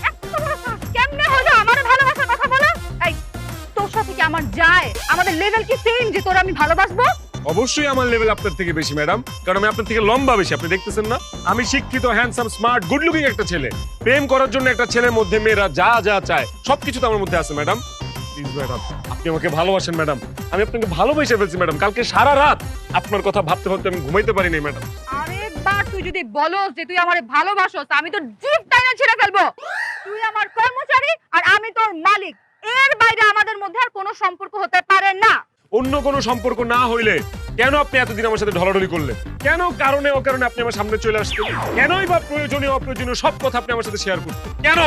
এত বড় সাহস কেমনে হলো আমার ভালোবাসার কথা বলে? এই তোর সাথে কি আমার যায়? আমাদের লেভেল কি সেম যে তোর আমি ভালোবাসবো? অবশ্যই আমার লেভেল আপনার থেকে বেশি ম্যাডাম, কারণ আমি আপনার থেকে লম্বা বেশি। আপনি দেখতেছেন না আমি শিক্ষিত, হ্যান্ডসাম, স্মার্ট, গুড লুকিং একটা ছেলে। প্রেম করার জন্য একটা ছেলের মধ্যে মেয়েরা যা যা চায় সবকিছু তো আমার মধ্যে আছে ম্যাডাম। প্লিজ ম্যাডাম, আপনি আমাকে ভালোবাসেন ম্যাডাম। আমি আপনাকে ভালোবেসে ফেলছি ম্যাডাম। কালকে সারা রাত আপনার কথা ভাবতে ভাবতে আমি ঘুমাইতে পারিনি ম্যাডাম। আরেকবার তুই যদি বলস যে তুই আমারে ভালোবাসোস, আমি তোর জিভ টাইনা ছিঁড়ে ফেলবো। তুই আমার কর্মচারী আর আমি তোর মালিক। এর বাইরে আমাদের মধ্যে আর কোনো সম্পর্ক হতে পারে না। অন্য কোনো সম্পর্ক না হইলে কেন আপনি এতদিন আমার সাথে ঢলাঢলি করলেন? কেন কারণে অকারণে আপনি আমার সামনে চলে আসতেন? কেনই বা প্রয়োজনীয় অপ্রয়োজনীয় সব কথা আপনি আমার সাথে শেয়ার করতেন? কেন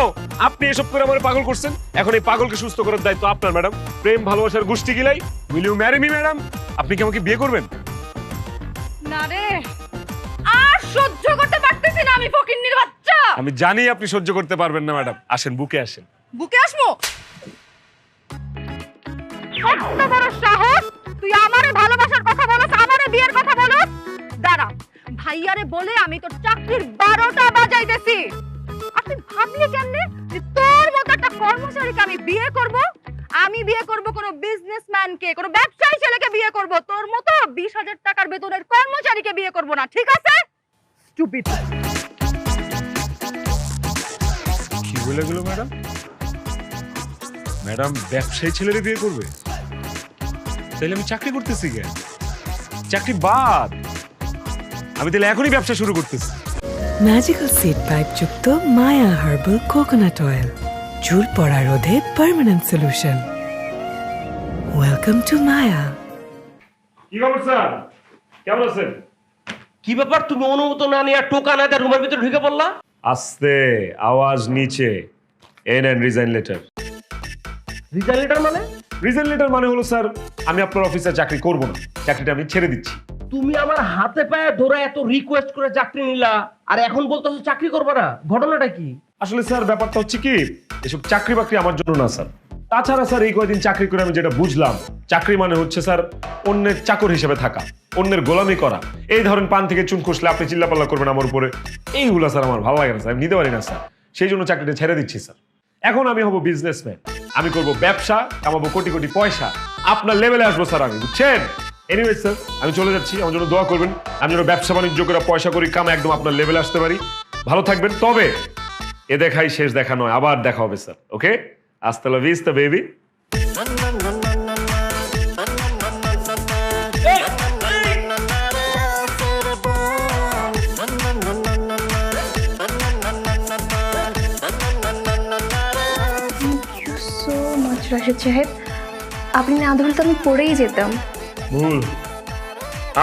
আপনি এসব করে আমার পাগল করছেন? এখন এই পাগলকে সুস্থ করার দায়িত্ব আপনার ম্যাডাম। প্রেম ভালোবাসার গোষ্ঠী গিলাই। Will you marry me madam? আপনি কি আমাকে বিয়ে করবেন? না রে, আর সহ্য করতে পারতেছি না আমি, ফকিন্নির বাচ্চা। আমি জানি আপনি সহ্য করতে পারবেন না ম্যাডাম। আসেন, বুকে আসেন। বুকে আসমো? এত বড় সাহস! তুই আমারে ভালোবাসার কথা বলছ, আমারে বিয়ের কথা বলছ? দাঁড়া, ভাইয়ারে বলে আমি তোর চাকরির 12টা বাজাইতেছি। আর তুই ভাবলি কেমনে যে তোর মতো একটা কর্মচারীকে আমি বিয়ে করব? আমি বিয়ে করব কোন বিজনেসম্যানকে, কোন ব্যবসায়ী ছেলেকে বিয়ে করব। তোর মতো 20,000 টাকার বেতনের কর্মচারীকে বিয়ে করব না, ঠিক আছে? স্টুপিড। কি বলে গেল ম্যাডাম? ম্যাডাম ব্যবসায়ী ছেলেরে বিয়ে করবে? তাহলে আমি চাকরি করতেছি কেন? চাকরি বাদ। আমি তাহলে এখনই ব্যবসা শুরু করতেছি। ম্যাজিক্যাল সিড পাইপ যুক্ত মায়া হার্বাল কোকোনাট অয়েল, চুল পড়া রোধে পার্মানেন্ট সলিউশন। ওয়েলকাম টু মায়া। কি খবর স্যার? কেমন আছেন? কি ব্যাপার, তুমি অনুমতি না নিয়ে টোকা না দিয়ে রুমের ভিতরে ঢুকে পড়লা? আস্তে, আওয়াজ নিচে। এন এন্ড রিজাইন লেটার। রিজাইন লেটার মানে? রিজাইন লেটার মানে হলো স্যার, আমি আপনার অফিসে চাকরি করব না। চাকরিটা আমি ছেড়ে দিচ্ছি। তুমি আমার হাতে পায়ে ধরে এত রিকোয়েস্ট করে চাকরি নিলা, আর এখন বলতেছো চাকরি করবে না? ঘটনাটা কি? আসলে স্যার ব্যাপারটা হচ্ছে কি, এসব চাকরি বাকরি আমার জন্য না স্যার। তাছাড়া স্যার এই কয়েকদিন চাকরি করে আমি যেটা বুঝলাম, চাকরি মানে হচ্ছে স্যার অন্যের চাকর হিসেবে থাকা, অন্যের গোলামি করা। এই ধরেন পান থেকে চুন খসলে আপনি চিল্লাপাল্লা করবেন আমার উপরে, এইগুলো স্যার আমার ভালো লাগে না স্যার, আমি নিতে পারি না স্যার। সেই জন্য চাকরিটা ছেড়ে দিচ্ছি স্যার। এখন আমি হব বিজনেসম্যান, আমি করব ব্যবসা, কামাবো কোটি কোটি পয়সা, আপনার লেভেলে আসবো স্যার আমি, বুঝছেন? এনিওয়ে স্যার, আমি চলে যাচ্ছি। আমার জন্য দোয়া করবেন, আমি যেন ব্যবসা বাণিজ্য করে পয়সা করি, কাম একদম আপনার লেভেলে আসতে পারি। ভালো থাকবেন। তবে এ দেখাই শেষ দেখা নয়, আবার দেখা হবে স্যার। ওকে, হাস্তা লা vista baby. So much Rashed সাহেব, আপনি না ধরলে তো আমি পড়েই যেতাম। ভুল,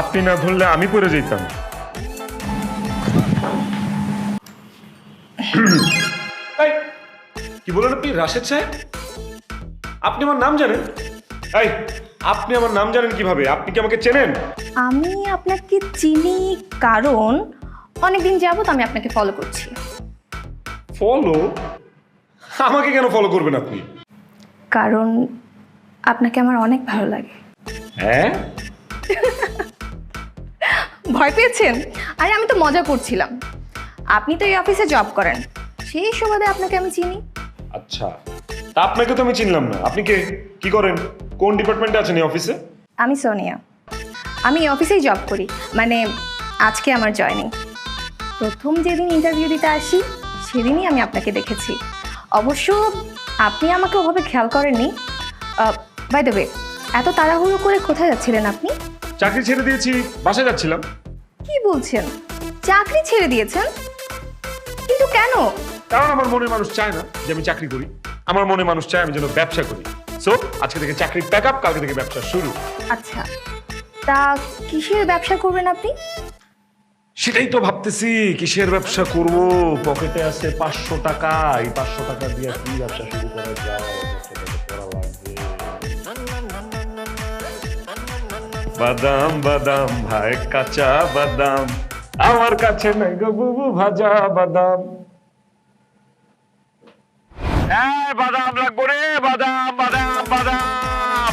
আপনি না ধরলে আমি পড়ে যেতাম। এই, কি বলেন আপনি? রাশেদ সাহেব, আপনি আমার নাম জানেন? এই, আপনি আমার নাম জানেন কিভাবে? আপনি কি আমাকে চেনেন? আমি আপনাকে চিনি কারণ অনেকদিন যাবত আমি আপনাকে ফলো করছি। ফলো? আমাকে কেন ফলো করবেন আপনি? কারণ আপনাকে আমার অনেক ভালো লাগে। হ্যাঁ? ভয় পেয়েছেন? আরে আমি তো মজা করছিলাম। আপনি তো এই অফিসে জব করেন, সেই সুবাদে আপনাকে আমি চিনি। আচ্ছা, তা আপনাকে তো আমি চিনলাম না। আপনি কে, কি করেন, কোন ডিপার্টমেন্টে আছেন এই অফিসে? আমি সোনিয়া, আমি এই অফিসেই জব করি, মানে আজকে আমার জয়নিং। প্রথম যেদিন ইন্টারভিউ দিতে আসি সেদিনই আমি আপনাকে দেখেছি। অবশ্য আপনি আমাকে ওভাবে খেয়াল করেননি। বাই দ্য ওয়ে, এত তাড়াহুড়ো করে কোথায় যাচ্ছিলেন আপনি? চাকরি ছেড়ে দিয়েছি, বাসায় যাচ্ছিলাম। কি বলছেন? চাকরি ছেড়ে দিয়েছেন? কিন্তু কেন? কারণ আমার মনে মানুষ চায় না যে আমি চাকরি করি। আমার মনে মানুষ চায় আমি যেন ব্যবসা করি। সো আজকে থেকে চাকরি প্যাক আপ, কালকে থেকে ব্যবসা শুরু। আচ্ছা, তা কিসের ব্যবসা করবেন আপনি? সেটাই তো ভাবতেছি, কিসের ব্যবসা করব। পকেটে আছে 500 টাকা, এই 500 টাকা দিয়ে কি ব্যবসা শুরু করা যায়? বাদাম বাদাম ভাই, কাঁচা বাদাম আমার কাছে নাই গো বুবু, ভাজা বাদাম। বাদাম লাগবো রে, বাদাম বাদাম বাদাম।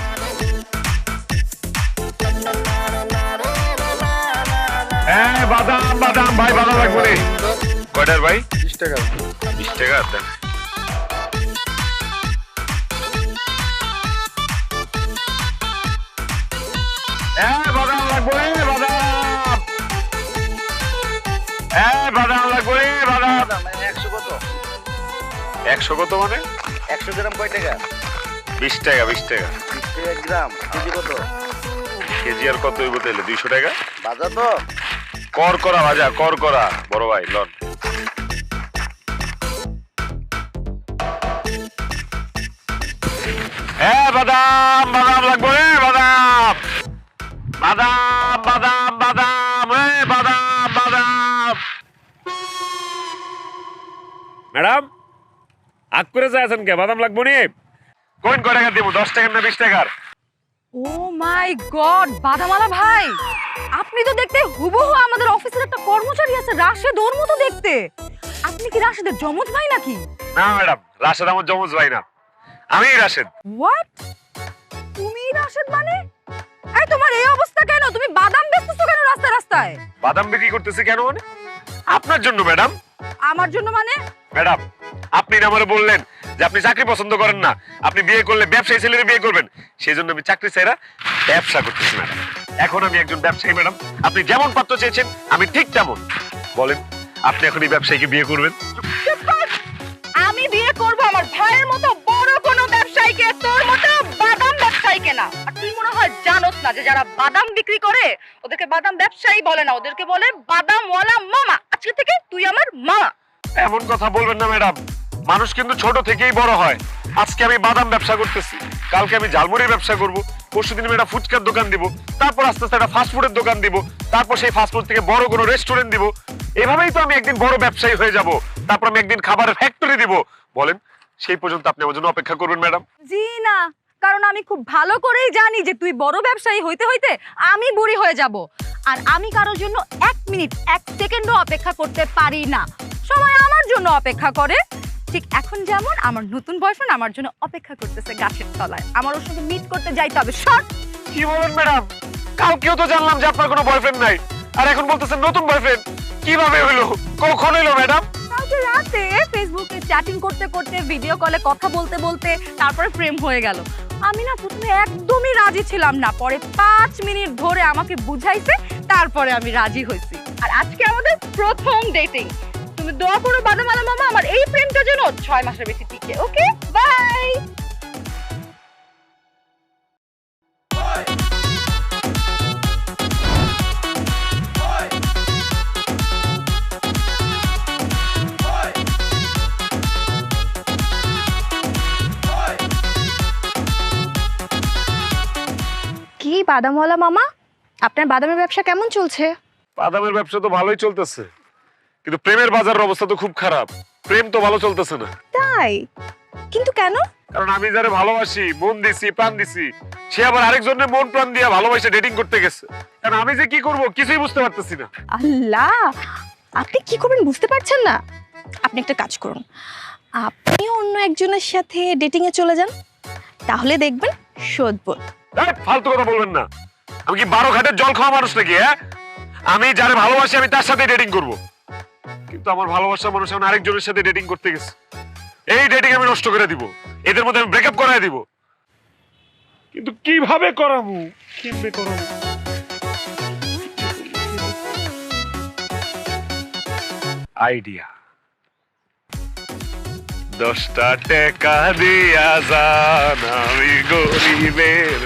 বাদাম বাদাম ভাই, বাদাম লাগবো রে। কয়টার ভাই? 20 টাকা। 20 টাকা দেন। বাদাম লাগবো রে, বাদাম। বাদাম লাগবো রে, বাদাম। 100 কত? 100 কত মানে? 100 গ্রাম কয় টাকা? 20 টাকা, 20 টাকা। 20 টাকা গ্রাম। কেজি কত? কেজি আর কত হইব তাইলে? 200 টাকা। বাজার তো কর করা ভাজা, কর করা বড় ভাই লন। বাদাম বাদাম লাগবো রে, বাদাম বাদাম বাদাম বাদাম বাদাম বাদাম। ম্যাডাম আগ করে যাচ্ছেন কে? বাদাম লাগবো নি? কোন কয় টাকা দিব? 10 টাকার না 20 টাকার? ও মাই গড, বাদামালা ভাই, আপনি তো দেখতে হুবহু আমাদের অফিসের একটা কর্মচারী আছে রাশেদ, ওর মতো দেখতে। আপনি কি রাশেদের যমজ ভাই নাকি? না ম্যাডাম, রাশেদ আমার যমজ ভাই না, আমি রাশেদ। হোয়াট? তুমি রাশেদ মানে? এই তোমার এই অবস্থা কেন? তুমি বাদাম বেচতেছো কেন রাস্তায় রাস্তায়? বাদাম বিক্রি করতেছি কেন মানে? আপনার জন্য ম্যাডাম। আমার জন্য মানে? ম্যাডাম আপনি না আমারে বললেন যে আপনি চাকরি পছন্দ করেন না, আপনি বিয়ে করলে ব্যবসায়ী ছেলের বিয়ে করবেন, সেই জন্য আমি চাকরি চাইরা ব্যবসা করতেছি ম্যাডাম। এখন আমি একজন ব্যবসায়ী ম্যাডাম, আপনি যেমন পাত্র চেয়েছেন আমি ঠিক তেমন। বলেন আপনি এখন এই ব্যবসায়ীকে বিয়ে করবেন? আমি বিয়ে করব আমার ভাইয়ের মতো বড় কোনো ব্যবসায়ীকে, তোর মতো বাদাম ব্যবসায়ীকে না। আর তুই মনে হয় জানোস না যে যারা বাদাম বিক্রি করে ওদেরকে বাদাম ব্যবসায়ী বলে না, ওদেরকে বলে বাদামওয়ালা মামা। আজকে থেকে তুই আমার মামা। এমন কথা বলবেন না ম্যাডাম, মানুষ কিন্তু ছোট থেকেই বড় হয়। আজকে আমি বাদাম ব্যবসা করতেছি, কালকে আমি ঝালমুড়ির ব্যবসা করব, পরশুদিন আমি একটা ফুচকার দোকান দিব, তারপর আস্তে আস্তে একটা ফাস্টফুডের দোকান দিব, তারপর সেই ফাস্টফুড থেকে বড় কোনো রেস্টুরেন্ট দিব। এভাবেই তো আমি একদিন বড় ব্যবসায়ী হয়ে যাব, তারপর আমি একদিন খাবারের ফ্যাক্টরি দিব। বলেন সেই পর্যন্ত আপনি আমার জন্য অপেক্ষা করবেন ম্যাডাম? জি না, কারণ আমি খুব ভালো করেই জানি যে তুই বড় ব্যবসায়ী হইতে হইতে আমি বুড়ি হয়ে যাব। আর আমি কারোর জন্য 1 মিনিট 1 সেকেন্ডও অপেক্ষা করতে পারি না। সবাই আমার জন্য অপেক্ষা করে, ঠিক এখন যেমন আমার নতুন বয়ফ্রেন্ড আমার জন্য অপেক্ষা করতেছে গাছের তলায়। আমার ওর সঙ্গে মিট করতে যাইতে হবে। শর্ট। কি বলেন ম্যাডাম? কালকেও তো জানলাম যে আপনার কোনো বয়ফ্রেন্ড নাই, আর এখন বলতেছেন নতুন বয়ফ্রেন্ড। কিভাবে হইলো, কখন হইলো ম্যাডাম? কালকে রাতে ফেসবুকে চ্যাটিং করতে করতে, ভিডিও কলে কথা বলতে বলতে তারপরে প্রেম হয়ে গেল। আমি না প্রথমে একদমই রাজি ছিলাম না, পরে 5 মিনিট ধরে আমাকে বুঝাইছে, তারপরে আমি রাজি হয়েছি। আর আজকে আমাদের প্রথম ডেটিং। তুমি দোয়া করো বাদামালা মামা আমার এই প্রেমটা যেন 6 মাসের বেশি টিকে। ওকে, বাই। কি বাদামওয়ালা মামা, আপনার বাদামের ব্যবসা কেমন চলছে? বাদামের ব্যবসা তো ভালোই চলতেছে, কিন্তু প্রেমের বাজারের অবস্থা তো খুব খারাপ। প্রেম তো ভালো চলতেছে না। তাই? কিন্তু কেন? কারণ আমি যারে ভালোবাসি, মন দিছি, প্রাণ দিছি, সে আবার আরেকজনের মন প্রাণ দিয়া ভালোবাসে ডেটিং করতে গেছে। কারণ আমি যে কি করব কিছুই বুঝতে পারতেছি না। আল্লাহ, আপনি কি করবেন বুঝতে পারছেন না? আপনি একটা কাজ করুন, আপনি অন্য একজনের সাথে ডেটিং এ চলে যান, তাহলে দেখবেন শোধবোধ। ফালতু কথা বলবেন না। আমি কি 12 ঘাটের জল খাওয়া মানুষ নাকি? আমি যারে ভালোবাসি আমি তার সাথে ডেটিং করব, কিন্তু আমার ভালোবাসার মানুষ এখন আরেকজনের সাথে ডেটিং করতে গেছে। এই ডেটিং আমি নষ্ট করে দিব, এদের মধ্যে আমি ব্রেকআপ করায় দিব। কিন্তু কিভাবে করাবো, কেমনে করাবো? আইডিয়া। 10 টাকা দিয়া যান আমি গরিবের।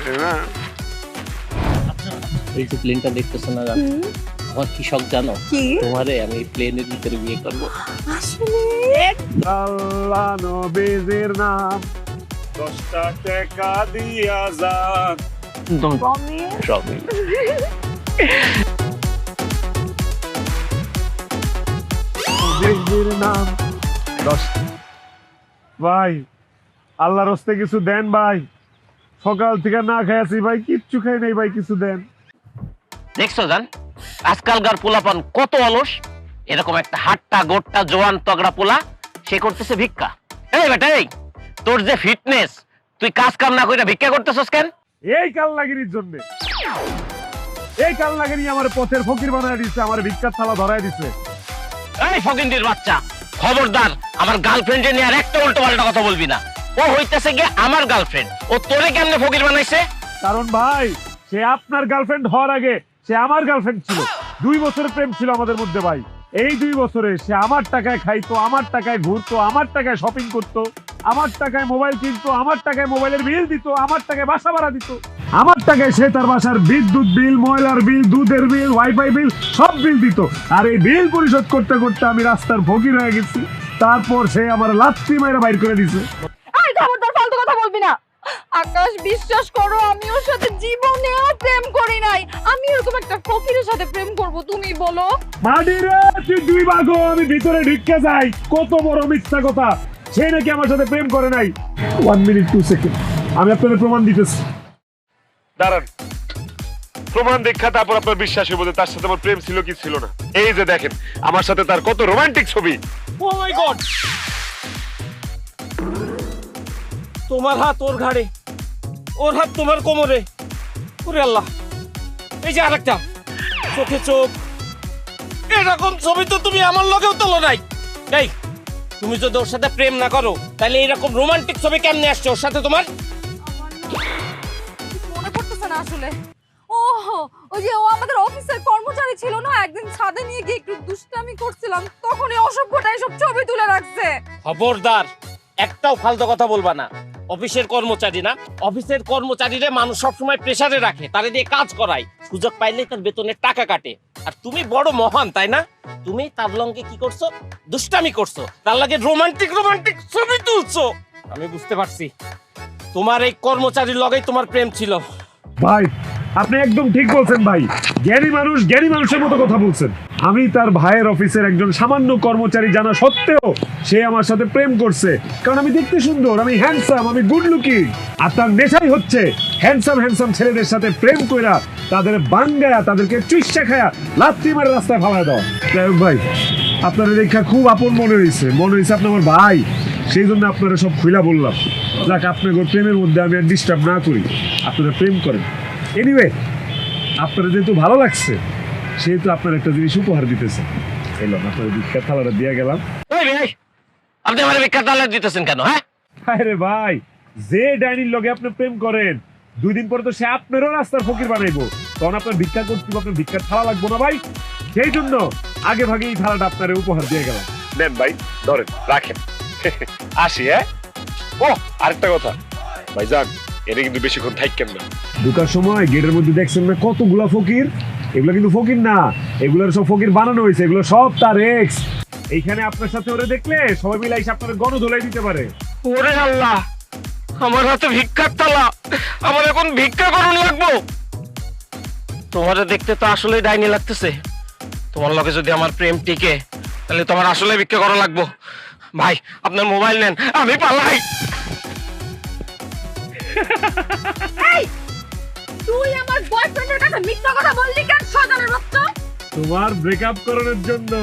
এই যে প্লেনটা দেখতেছো না, আমার কি শখ জানো? কি? তোমারে আমি প্লেনের ভিতরে বিয়ে করবো। আসলে আল্লাহ নবীর নাম 10 টাকা দিয়া যান। নবীর নাম 10। ভাই আল্লাহর রাস্তায় কিছু দেন ভাই, সকাল থেকে না খাইছি ভাই, কিচ্ছু খাই নাই ভাই, কিছু দেন। দেখছো জান, আজকালকার পোলাপান কত অলস। এরকম একটা হাট্টা গোট্টা জোয়ান তগড়া পোলা, সে করতেছে ভিক্ষা। এই বেটা, এই তোর যে ফিটনেস, তুই কাজ কাম না কইরা ভিক্ষা করতেছস কেন? এই কাল লাগিরির জন্য, এই কাল লাগিনি আমার পথের ফকির বানায় দিচ্ছে, আমার ভিক্ষার থালা ধরায় দিচ্ছে। এই ফকিন্দির বাচ্চা, খবরদার আমার গার্লফ্রেন্ডে নিয়ে আর একটা উল্টো পাল্টা কথা বলবি না। ও হইতেছে গিয়ে আমার গার্লফ্রেন্ড, ও তোরে কেমনে ফকির বানাইছে? কারণ ভাই, সে আপনার গার্লফ্রেন্ড হওয়ার আগে সে আমার গার্লফ্রেন্ড ছিল। 2 বছরের প্রেম ছিল আমাদের মধ্যে ভাই। এই 2 বছরে সে আমার টাকায় খাইতো, আমার টাকায় ঘুরতো, আমার টাকায় শপিং করতো, আমার টাকায় মোবাইল কিনতো, আমার টাকায় মোবাইলের বিল দিত, আমার টাকায় বাসা ভাড়া দিত, আমার টাকায় সে তার বাসার বিদ্যুৎ বিল, ময়লার বিল, দুধের বিল, ওয়াইফাই বিল সব বিল দিত। আর এই বিল পরিশোধ করতে করতে আমি রাস্তার ফকির হয়ে গেছি। তারপর সে আমার লাত্তি মাইরা বাইর করে দিছে। এই খবরদার ফালতু কথা বলবি না। আকাশ, বিশ্বাস করো আমি ওর সাথে জীবনেও প্রেম করি নাই। আমি এরকম একটা ফকিরের সাথে প্রেম করব, তুমি বলো? মাডি রে, তুই 2 ভাগো, আমি ভিতরে ঢুকে যাই। কত বড় মিথ্যা কথা, সে নাকি আমার সাথে প্রেম করে নাই। 1 মিনিট 2 সেকেন্ড, আমি আপনাদের প্রমাণ দিতেছি। দাঁড়ান, প্রমাণ দেখা তারপর আপনার বিশ্বাস হইব যে তার সাথে আমার প্রেম ছিল কি ছিল না। এই যে দেখেন, আমার সাথে তার কত রোমান্টিক ছবি। ও মাই গড, তোমার হাত ওর ঘাড়ে, ওর হাত তোমার কোমরে। ওরে আল্লাহ, এই যে আরেকটা, চোখে চোখ। এরকম ছবি তো তুমি আমার লগেও তোলো নাই। এই, তুমি যদি ওর সাথে প্রেম না করো তাহলে এরকম রোমান্টিক ছবি কেমনে আসছে ওর সাথে তোমার? আমার না মনে পড়তেছে না আসলে। ওই যে ও আমাদের অফিসের কর্মচারী ছিল না, একদিন ছাদে নিয়ে গিয়ে একটু দুষ্টামি করছিলাম, তখন এই অসভ্যটা এসব ছবি তুলে রাখছে। খবরদার, একটাও ফালতু কথা বলবা না। অফিসের কর্মচারী না, অফিসের কর্মচারীরে মানুষ সবসময় প্রেসারে রাখে, তারে দিয়ে কাজ করায়, সুযোগ পাইলে তার বেতনের টাকা কাটে। আর তুমি বড় মহান, তাই না? তুমি তার লঙ্গে কি করছো? দুষ্টামি করছো, তার লাগে রোমান্টিক রোমান্টিক ছবি তুলছো। আমি বুঝতে পারছি তোমার এই কর্মচারীর লগেই তোমার প্রেম ছিল। ভাই, আপনি একদম ঠিক বলছেন ভাই। জ্ঞানী মানুষ জ্ঞানী মানুষের মতো কথা বলছেন। আমি তার ভাইয়ের অফিসের একজন সামান্য কর্মচারী জানা সত্ত্বেও সে আমার সাথে প্রেম করছে, কারণ আমি দেখতে সুন্দর, আমি হ্যান্ডসাম, আমি গুড লুকিং। আর তার নেশাই হচ্ছে হ্যান্ডসাম ছেলেদের সাথে প্রেম কইরা তাদের বাঙ্গায়া, তাদেরকে চুইসা খায়া লাত্তি মারে রাস্তায় ফালায় দাও। যাই হোক ভাই, আপনার দেখা খুব আপন মনে হয়েছে আপনি আমার ভাই, সেই জন্য আপনারা সব খুইলা বললাম। যাক, আপনার প্রেমের মধ্যে আমি আর ডিস্টার্ব না করি, আপনারা প্রেম করেন। এনিওয়ে, আপনারা যেহেতু ভালো লাগছে সেহেতু আপনার একটা জিনিস উপহার দিতেছে। এলাম, আপনার ভিক্ষার থালাটা দিয়ে গেলাম। আপনি আমার ভিক্ষার থালা দিতেছেন কেন? হ্যাঁ আরে ভাই, যে ডাইনির লগে আপনি প্রেম করেন 2 দিন পরে তো সে আপনারও রাস্তার ফকির বানাইবো, তখন আপনার ভিক্ষা করতে আপনার ভিক্ষার থালা লাগবো না ভাই। সেই জন্য আগে ভাগে এই থালাটা আপনার উপহার দিয়ে গেলাম। নেন ভাই, ধরেন, রাখেন। আসি। হ্যাঁ, ও আরেকটা কথা ভাইজান, এটা কিন্তু বেশিক্ষণ থাকবেন না। ঢোকার সময় গেটের মধ্যে দেখছেন না কতগুলা ফকির? এগুলো কিন্তু ফকির না, এগুলোর সব ফকির বানানো হয়েছে, এগুলো সব তার এক্স। এইখানে আপনার সাথে ওরে দেখলে সবাই মিলে এসে আপনার গণধোলাই দিতে পারে। ওরে আল্লাহ, আমার হাতে ভিক্ষার থালা, আমার এখন ভিক্ষা করুন লাগবো। তোমারে দেখতে তো আসলে ডাইনি লাগতেছে। তোমার লগে যদি আমার প্রেম টিকে তাহলে তোমার আসলে ভিক্ষা করা লাগবো। ভাই, আপনার মোবাইল নেন, আমি পালাই। এই, তুই আমার বয়ফ্রেন্ডের কাছে মিথ্যা কথা বললি কেন শয়তানের বাচ্চা? তোমার ব্রেকআপ করানোর জন্য।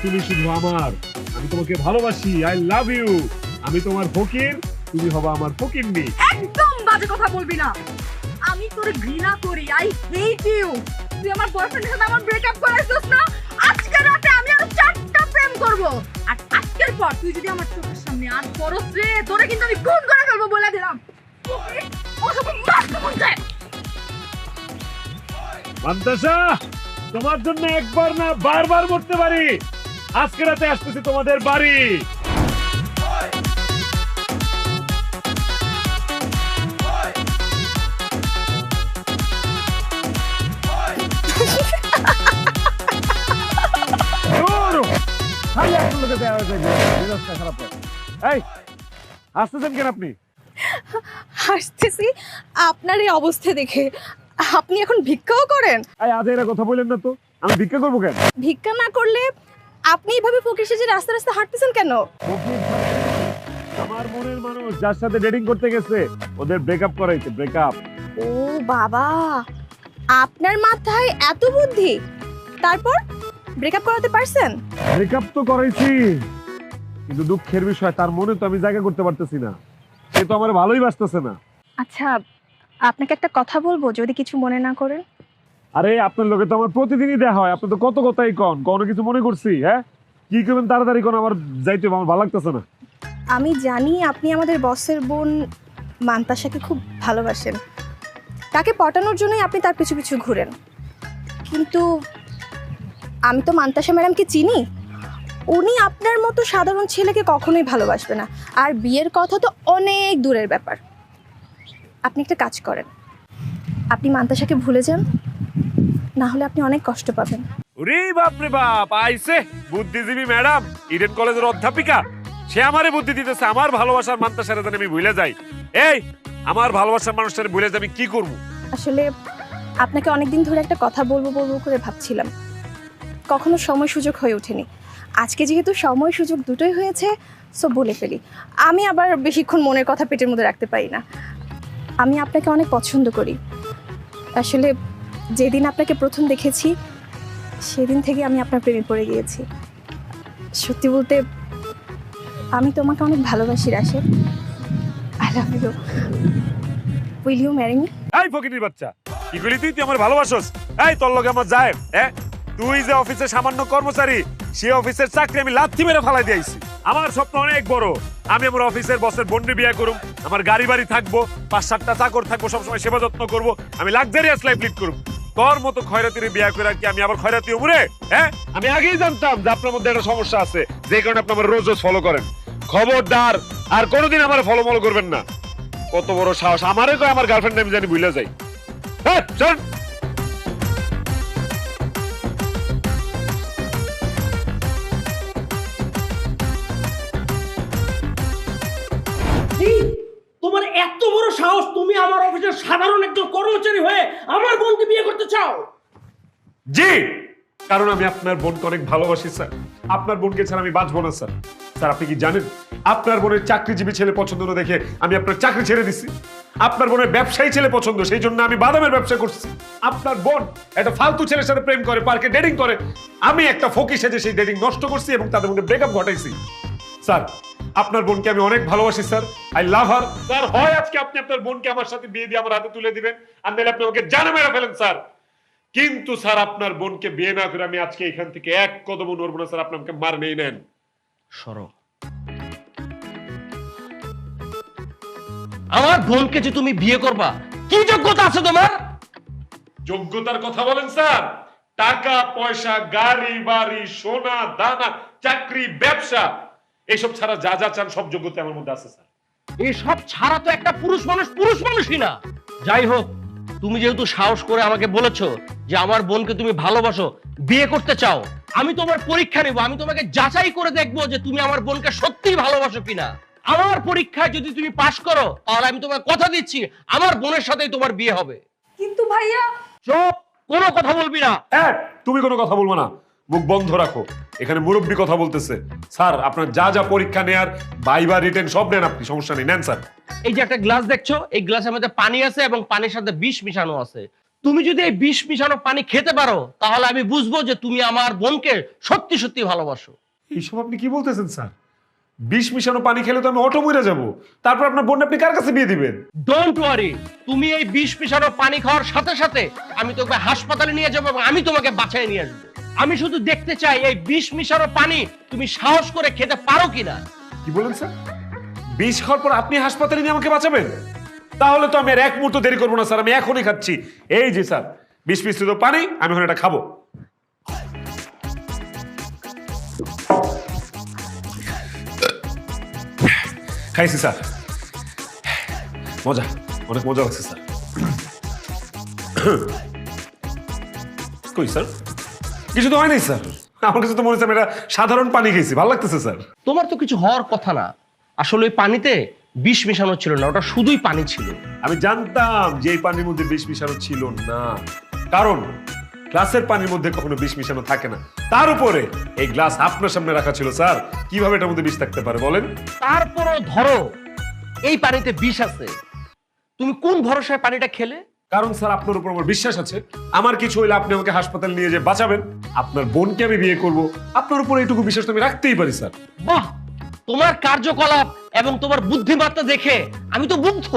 তুমি শুধু আমার, আমি তোমাকে ভালোবাসি, আই লাভ ইউ। আমি তোমার ফকির, তুমি হবা আমার ফকিন্নি। একদম বাজে কথা বলবি না। আমি তোরে ঘৃণা করি, আই হেট ইউ। তুই আমার বয়ফ্রেন্ডের সাথে আমার ব্রেকআপ করাইছিস না? আজকে রাতে আমি আরো 4টা প্রেম করব। আর আজকের পর তুই যদি আমার চোখের সামনে আর করস রে, তোরে কিন্তু আমি খুন করে ফেলবো বলে দিলাম। ওসব মারতে মন চায়। মান্তাসা, তোমার জন্য একবার না বারবার মরতে পারি। আজকে রাতে আসতেছি তোমাদের বাড়ি। এই, আসতেছেন কেন আপনি? হাসতেছি আপনার এই অবস্থা দেখে। আপনি এখন ভিক্ষাও করেন? আজ এরা কথা বললেন না তো, আমি ভিক্ষা করবো কেন? ভিক্ষা না করলে আপনি এইভাবে ফকির সেজে রাস্তা রাস্তা হাঁটতেছেন কেন? আমার মনের মানুষ যার সাথে ডেটিং করতে গেছে ওদের ব্রেকআপ করাইছে, ব্রেকআপ। ও বাবা, আপনার মাথায় এত বুদ্ধি, তারপর ব্রেকআপ করাতে পারছেন? ব্রেকআপ তো করাইছি, কিন্তু দুঃখের বিষয় তার মনে তো আমি জায়গা করতে পারতেছি না। সে তো আমার ভালোই বাসতেছে না। আচ্ছা, আপনাকে একটা কথা বলবো, যদি কিছু মনে না করেন। আরে আপনার লোকে তো আমার প্রতিদিনই দেখা হয়, আপনি তো কত কথাই কন, কোনো কিছু মনে করছি? হ্যাঁ, কি করবেন তাড়াতাড়ি কোন, আমার যাইতে হবে, আমার ভালো লাগতেছে না। আমি জানি আপনি আমাদের বসের বোন মান্তাসাকে খুব ভালোবাসেন, তাকে পটানোর জন্যই আপনি তার পিছু পিছু ঘুরেন। কিন্তু আমি তো মান্তাসা ম্যাডামকে চিনি, উনি আপনার মতো সাধারণ ছেলেকে কখনোই ভালোবাসবে না। আর বিয়ের কথা তো অনেক দূরের ব্যাপার। আপনি একটা কাজ করেন, আপনি মান্তাসাকে ভুলে যান, না হলে আপনি অনেক কষ্ট পাবেন। ওরে বাপ রে বাপ, আইছে বুদ্ধিজীবী ম্যাডাম, ইডেন কলেজের অধ্যাপিকা, সে আমারে বুদ্ধি দিতেছে আমার ভালোবাসার মান্তাসারে যেন আমি ভুলে যাই। এই আমার ভালোবাসার মানুষটারে ভুলে যাই আমি কি করব? আসলে আপনাকে অনেকদিন ধরে একটা কথা বলবো বলবো করে ভাবছিলাম, কখনো সময় সুযোগ হয়ে ওঠেনি। আজকে যেহেতু সময় সুযোগ দুটোই হয়েছে, সো বলে ফেলি। আমি আবার বেশিক্ষণ মনের কথা পেটের মধ্যে রাখতে পারি না। আমি আপনাকে অনেক পছন্দ করি। আসলে যেদিন আপনাকে প্রথম দেখেছি সেদিন থেকে আমি আপনার প্রেমে পড়ে গিয়েছি। সত্যি বলতে আমি তোমাকে অনেক ভালোবাসি Rashed. I love you. Will you marry me? এই ফকিনীর বাচ্চা, কি কইলি তুই? তুই আমার ভালোবাসোস? এই তোর লগে আমার যায়? হ্যাঁ, তুই যে অফিসের সামান্য কর্মচারী, সেই অফিসের চাকরি আমি লাথি মেরে ফালাই দিয়েছি। আমার স্বপ্ন অনেক বড়, আমি আমার অফিসের বসের বোনকে বিয়ে করব, আমার গাড়ি বাড়ি থাকবো, 5-7টা চাকর থাকবো, সবসময় সেবা যত্ন করবো, আমি লাক্সারিয়াস লাইফ লিড করবো। তোর মতো খয়রাতির বিয়ে করে কি আমি আবার খয়রাতি হবো রে? হ্যাঁ, আমি আগেই জানতাম যে আপনার মধ্যে একটা সমস্যা আছে, যে কারণে আপনি আমার রোজ রোজ ফলো করেন। খবরদার আর কোনোদিন আমার ফলো করবেন না। কত বড় সাহস, আমারে কয় আমার গার্লফ্রেন্ড আমি জানি ভুলে যাই। হ্যাঁ চল। তোমার এত বড় সাহস, তুমি আমার অফিসের সাধারণ একজন কর্মচারী হয়ে আমার বোনকে বিয়ে করতে চাও? জি, কারণ আমি আপনার বোনকে অনেক ভালোবাসি স্যার। আপনার বোনকে ছাড়া আমি বাঁচবো না স্যার। স্যার আপনি কি জানেন, আপনার বোনের চাকরিজীবী ছেলে পছন্দ না দেখে আমি আপনার চাকরি ছেড়ে দিচ্ছি। আপনার বোনের ব্যবসায়ী ছেলে পছন্দ, সেই জন্য আমি বাদামের ব্যবসা করছি। আপনার বোন একটা ফালতু ছেলের সাথে প্রেম করে, পার্কে ডেটিং করে, আমি একটা ফকির সেজে সেই ডেটিং নষ্ট করছি এবং তাদের মধ্যে ব্রেকআপ ঘটাইছি। স্যার আপনার বোনকে আমি অনেক ভালোবাসি sir, I love her. Sir হয় আজকে আপনি আপনার বোনকে আমার সাথে বিয়ে দিয়ে আমার হাতে তুলে দিবেন, আর নাহলে আপনি আমাকে জানে মেরে ফেলেন স্যার। কিন্তু স্যার আপনার বোনকে বিয়ে না করে আমি আজকে এখান থেকে এক কদমও নড়বো না স্যার। আপনি আমাকে মার নেই নেন। সরো। আমার বোনকে যে তুমি বিয়ে করবা, কি যোগ্যতা আছে তোমার? যোগ্যতার কথা বলেন স্যার? টাকা পয়সা, গাড়ি বাড়ি, সোনা দানা, চাকরি, ব্যবসা, এইসব ছাড়া যা যা চান সব যোগ্যতা আমার মধ্যে আছে স্যার। এইসব ছাড়া তো একটা পুরুষ মানুষই না। যাই হোক, তুমি যেহেতু সাহস করে আমাকে বলেছো যে আমার বোনকে তুমি ভালোবাসো, বিয়ে করতে চাও, আমি তোমার পরীক্ষা নেব। আমি তোমাকে যাচাই করে দেখবো যে তুমি আমার বোনকে সত্যিই ভালোবাসো কিনা। আমার পরীক্ষায় যদি তুমি পাশ করো, তাহলে আমি তোমাকে কথা দিচ্ছি আমার বোনের সাথেই তোমার বিয়ে হবে। কিন্তু ভাইয়া, চুপ, কোনো কথা বলবি না। হ্যাঁ, তুমি কোনো কথা বলবো না, মুখ বন্ধ রাখো। এখানে মুরব্বী কথা বলতেছে। স্যার আপনার যা যা পরীক্ষা নেয়ার, ভাইবা রিটেন সব নেন আপনি, সমস্যা নেই, নেন স্যার। এই যে একটা গ্লাস দেখছো, এই গ্লাসের মধ্যে পানি আছে এবং পানির সাথে বিষ মিশানো আছে। তুমি যদি এই বিষ মিশানো পানি খেতে পারো, তাহলে আমি বুঝবো যে তুমি আমার বোনকে সত্যি সত্যি ভালোবাসো। এইসব আপনি কি বলতেছেন স্যার? বিষ মিশানো পানি খেলে তো আমি অটো মরে যাবো। তারপর আপনার বোন আপনি কার কাছে বিয়ে দিবেন? ডোন্ট ওয়ারি, তুমি এই বিষ মিশানো পানি খাওয়ার সাথে সাথে আমি তোমাকে হাসপাতালে নিয়ে যাবো এবং আমি তোমাকে বাঁচায় নিয়ে আসবো। আমি শুধু দেখতে চাই এই বিষ মিশানো পানি তুমি সাহস করে খেতে পারো কিনা। কি বলেন স্যার? বিষ খাওয়ার পর আপনি হাসপাতালে নিয়ে আমাকে বাঁচাবেন? তাহলে তো আমি আর এক মুহূর্ত দেরি করবো না স্যার, আমি এখনই খাচ্ছি। এই যে স্যার, বিষ মিশ্রিত পানি, আমি এখন এটা খাবো। খাইছি স্যার, মজা, অনেক মজা লাগছে স্যার। কই স্যার, কিছু তো হয় নাই স্যার। আমার কাছে তো মনে হচ্ছে আমি এটা সাধারণ পানি খেয়েছি, ভালো লাগতেছে স্যার। তোমার তো কিছু হওয়ার কথা না। আসলে ওই পানিতে বিষ মিশানো ছিল না, ওটা শুধুই পানি ছিল। আমি জানতাম যে এই পানির মধ্যে বিষ মিশানো ছিল না, কারণ গ্লাসের পানির মধ্যে কখনো বিষ মিশানো থাকে না। তার উপরে এই গ্লাস আপনার সামনে রাখা ছিল স্যার, কিভাবে এটার মধ্যে বিষ থাকতে পারে বলেন? তারপরও ধরো এই পানিতে বিষ আছে, তুমি কোন ভরসায় পানিটা খেলে? কারণ স্যার আপনার উপর আমার বিশ্বাস আছে, আমার কিছু হইলে আপনি আমাকে হাসপাতালে নিয়ে যেয়ে বাঁচাবেন, আপনার বোনকে আমি বিয়ে করব, আপনার উপর এইটুকু বিশ্বাস আমি রাখতেই পারি স্যার। বাহ, তোমার কার্যকলাপ এবং তোমার বুদ্ধিমত্তা দেখে আমি তো মুগ্ধ।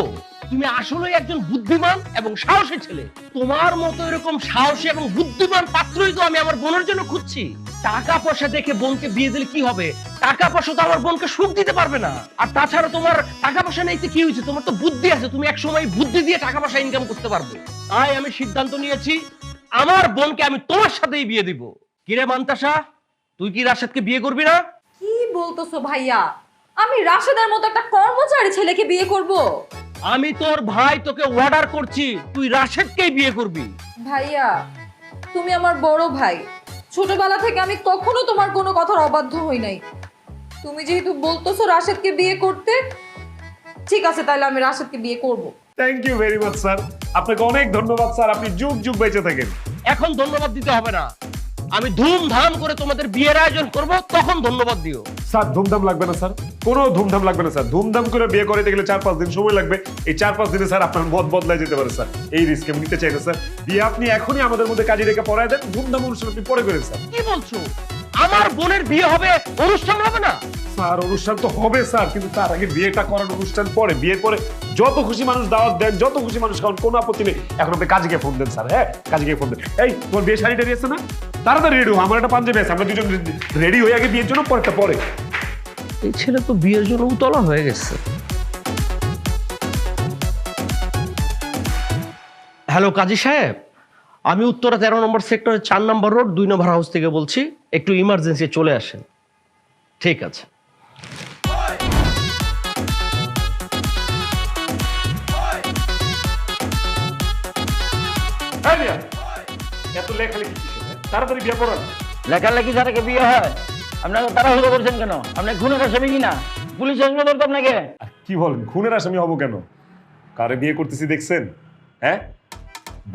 তুমি আসলে একজন বুদ্ধিমান এবং সাহসী ছেলে। তোমার মতো এরকম সাহসী এবং বুদ্ধিমান পাত্রই তো আমি আমার বোনের জন্য খুঁজছি। টাকা পয়সা দেখে বোনকে বিয়ে দিলে কি হবে? টাকা পয়সা তো আমার বোনকে সুখ দিতে পারবে না। আর তাছাড়া তোমার টাকা পয়সা নেই তো কি হয়েছে? তোমার তো বুদ্ধি আছে, তুমি একসময় বুদ্ধি দিয়ে টাকা পয়সা ইনকাম করতে পারবে। তাই আমি সিদ্ধান্ত নিয়েছি আমার বোনকে আমি তোমার সাথেই বিয়ে দিব। কিরে মান্তাসা, তুই কি রাশেদকে বিয়ে করবি না? কি বলতেছো ভাইয়া? আমি রাশেদের মতো একটা কর্মচারী ছেলেকে বিয়ে করব? আমি তোর ভাই, তোকে অর্ডার করছি তুই রাশেদকেই বিয়ে করবি। ভাইয়া, তুমি আমার বড় ভাই। ছোটবেলা থেকে আমি কখনো তোমার কোনো কথার অবাধ্য হই নাই। তুমি যেহেতু বলতেছো রাশেদকে বিয়ে করতে, ঠিক আছে, তাহলে আমি রাশেদকে বিয়ে করব। Thank you very much sir, আপনাকে অনেক ধন্যবাদ স্যার, আপনি যুগ যুগ বেঁচে থাকেন। এখন ধন্যবাদ দিতে হবে না, আমি ধুমধাম করে তোমাদের বিয়ের আয়োজন করব, তখন ধন্যবাদ দিও। স্যার ধুমধাম লাগবে না স্যার, কোনো ধুমধাম লাগবে না স্যার। ধুমধাম করে বিয়ে করতে গেলে 4-5 দিন সময় লাগবে। এই 4-5 দিনে স্যার আপনার মত বদলায় যেতে পারে স্যার। এই রিস্ক আমি নিতে চাই না স্যার। বিয়ে আপনি এখনই আমাদের মধ্যে কাজে রেখে পড়ায় দেন, ধুমধাম অনুষ্ঠান আপনি পরে করেন স্যার। কি বলছো? আমার বোনের বিয়ে হবে, অনুষ্ঠান হবে না? স্যার অনুষ্ঠান তো হবে স্যার, কিন্তু তার আগে বিয়েটা করার অনুষ্ঠান পরে। বিয়ের পরে যত খুশি মানুষ দাওয়াত দেন, যত খুশি মানুষ খাওয়ান, কোনো আপত্তি নেই। এখন আপনি কাজে গিয়ে ফোন দেন স্যার। হ্যাঁ, কাজে গিয়ে ফোন দেন। এই তোমার বিয়ে শাড়িটা আছে না? তাড়াতাড়ি রেডি হো, আমার একটা পাঞ্জাবি আছে, আমরা দুজন রেডি হয়ে আগে বিয়ের জন্য, পরেরটা পরে। এই ছেলে তো বিয়ের জন্য উতলা হয়ে গেছে। হ্যালো কাজী সাহেব, আমি উত্তরা 13 নম্বর সেক্টরের 4 নম্বর রোড 2 নম্বর হাউস থেকে বলছি। একটু ইমার্জেন্সি চলে আসেন। ঠিক আছে। এত লেখালেখি কিসের? তাড়াতাড়ি বিয়ে পড়ান। লেখালেখি ছাড়া কি বিয়ে হয়? আপনাকে তাড়াহুড়ো করছেন কেন? আপনি খুনের আসামি কিনা? পুলিশ আসবে ধরতো আপনাকে। কি বলেন, খুনের আসামি হব কেন? কারে বিয়ে করতেছি দেখছেন? হ্যাঁ,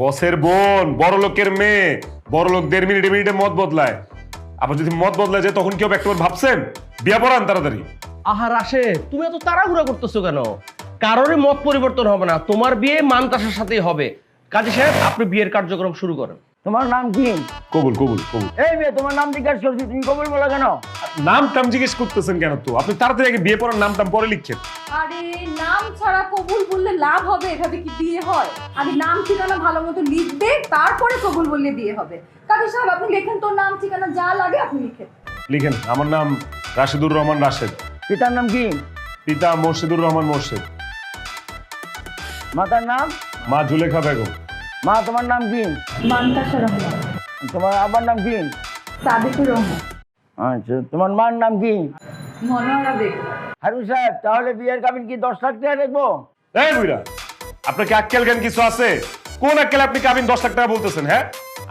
বসের বোন, বড় লোকের মেয়ে। বড় লোকদের মিনিটে মিনিটে মত বদলায়। আবার যদি মত বদলায় যায় তখন কি হবে একবার ভাবছেন? বিয়ে পড়ান তাড়াতাড়ি। আহার আসে, তুমি এত তাড়াহুড়া করতেছো কেন? কারোরই মত পরিবর্তন হবে না, তোমার বিয়ে মানতাসার সাথেই হবে। কাজী সাহেব, আপনি বিয়ের কার্যক্রম শুরু করেন। তোমার নাম কি? কবুল কবুল কবুল। এই মেয়ে, তোমার নাম জিজ্ঞাসা করছি, তুমি কবুল বলো কেন? নাম টাম জিজ্ঞেস করতেছেন কেন? তো আপনি তাড়াতাড়ি আগে বিয়ে পড়ার নাম টাম পরে লিখছেন। আরে নাম ছাড়া কবুল বললে লাভ হবে? এভাবে কি বিয়ে হয়? আগে নাম ঠিকানা ভালো মতো লিখবে, তারপরে কবুল বললে বিয়ে হবে। কাজী সাহেব, আপনি লেখেন, তোর নাম ঠিকানা যা লাগে আপনি লিখেন। লিখেন। আমার নাম রাশিদুর রহমান রাশেদ। পিতার নাম কি? পিতা মোর্শেদুর রহমান মোর্শেদ। মাতার নাম? মা জুলেখা বেগম। মা, তোমার নাম কি? মান্তাসা রহমান। তোমার আব্বার নাম কি? সাদিকুর রহমান। আচ্ছা, তোমার মার নাম কি? মনোয়ারা বেগম। হারুন সাহেব, তাহলে বিয়ের কাবিন কি 10 লাখ টাকা দেখবো? এই বুইরা, আপনার কি আক্কেল জ্ঞান কিছু আছে? কোন আক্কেল আপনি কাবিন 10 লাখ টাকা বলতেছেন? হ্যাঁ,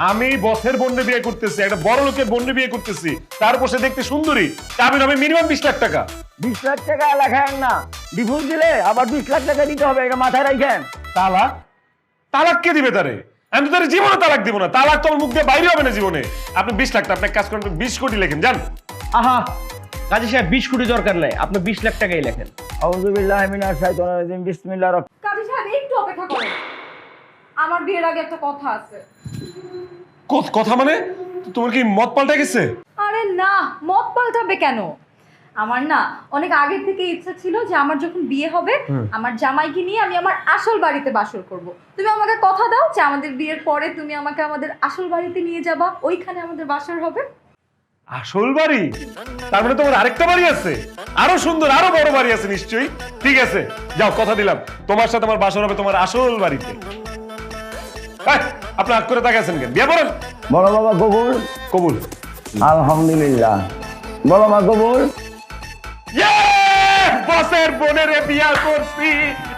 আমি বসের বোনকে বিয়ে করতেছি, একটা বড় লোকের বোনকে বিয়ে করতেছি, তার বসে দেখতে সুন্দরী, কাবিন হবে মিনিমাম 20 লাখ টাকা। 20 লাখ টাকা লেখায় না, ডিভোর্স দিলে আবার 20 লাখ টাকা দিতে হবে, এটা মাথায় রাখেন। তালাক? তালাক কে দিবে তারে? আমি তো তার জীবনে তালাক দিব না। তালাক তো আমার মুখ দিয়ে বাইরে হবে না জীবনে। আপনি 20 লাখ টাকা, আপনি এক কাজ করেন, 20 কোটি লেখেন, জান। আহা, কাজী সাহেব 20 কোটি দরকার নাই, আপনি 20 লাখ টাকাই লেখেন। আউযুবিল্লাহি মিনাশ শাইতানির রাজিম, বিসমিল্লাহির রহমানির কাজী সাহেব, একটু অপেক্ষা করেন, আমার বিয়ের আগে একটা কথা আছে। কথা মানে? তোমার কি মত পাল্টে গেছে? আরে না, মত পাল্টাবে কেন? আমার না অনেক আগে থেকে ইচ্ছা ছিল যে আমার যখন বিয়ে হবে আমার জামাইকে নিয়ে আমি আমার আসল বাড়িতে বাসর করব। তুমি আমাকে কথা দাও যে আমাদের বিয়ের পরে তুমি আমাকে আমাদের আসল বাড়িতে নিয়ে যাবা, ওইখানে আমাদের বাসর হবে। আসল বাড়ি? তার মানে তোমার আরেকটা বাড়ি আছে, আরো সুন্দর, আরো বড় বাড়ি আছে নিশ্চয়ই। ঠিক আছে, যাও, কথা দিলাম তোমার সাথে আমার বাসর হবে তোমার আসল বাড়িতে। আপনি আগ করে তাকাচ্ছেন কেন? বিয়ে পড়েন। বলো বাবা কবুল। কবুল। আলহামদুলিল্লাহ। বলো মা কবুল। বসের বোনের বিয়া করছি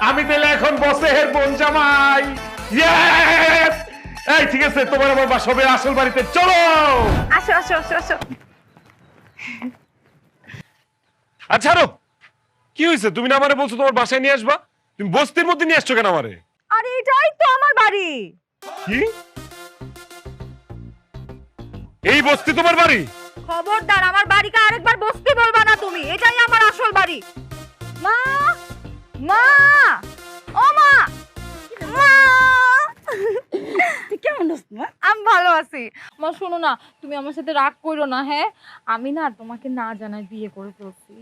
আমি, তাহলে এখন বসের বোন জামাই। এই ঠিক আছে, তোমার আমার বাসা হবে আসল বাড়িতে, চলো। আসো আসো আসো আসো। আচ্ছা আরো কি হয়েছে? তুমি না আমারে বলছো তোমার বাসায় নিয়ে আসবা, তুমি বস্তির মধ্যে নিয়ে আসছো কেন আমারে? আরে এটাই তো আমার বাড়ি। কি? এই বস্তি তোমার বাড়ি? খবরদার, আমার বাড়িকে আরেকবার বসতে বলবা না তুমি, এটাই আমার আসল বাড়ি। মা, মা, ও মা, মা, তুই কেমন আছিস মা? আমি ভালো আছি। মা শোনো না, তুমি আমার সাথে রাগ করো না। হ্যাঁ, আমি না তোমাকে না জানাই বিয়ে করে ফেলছি।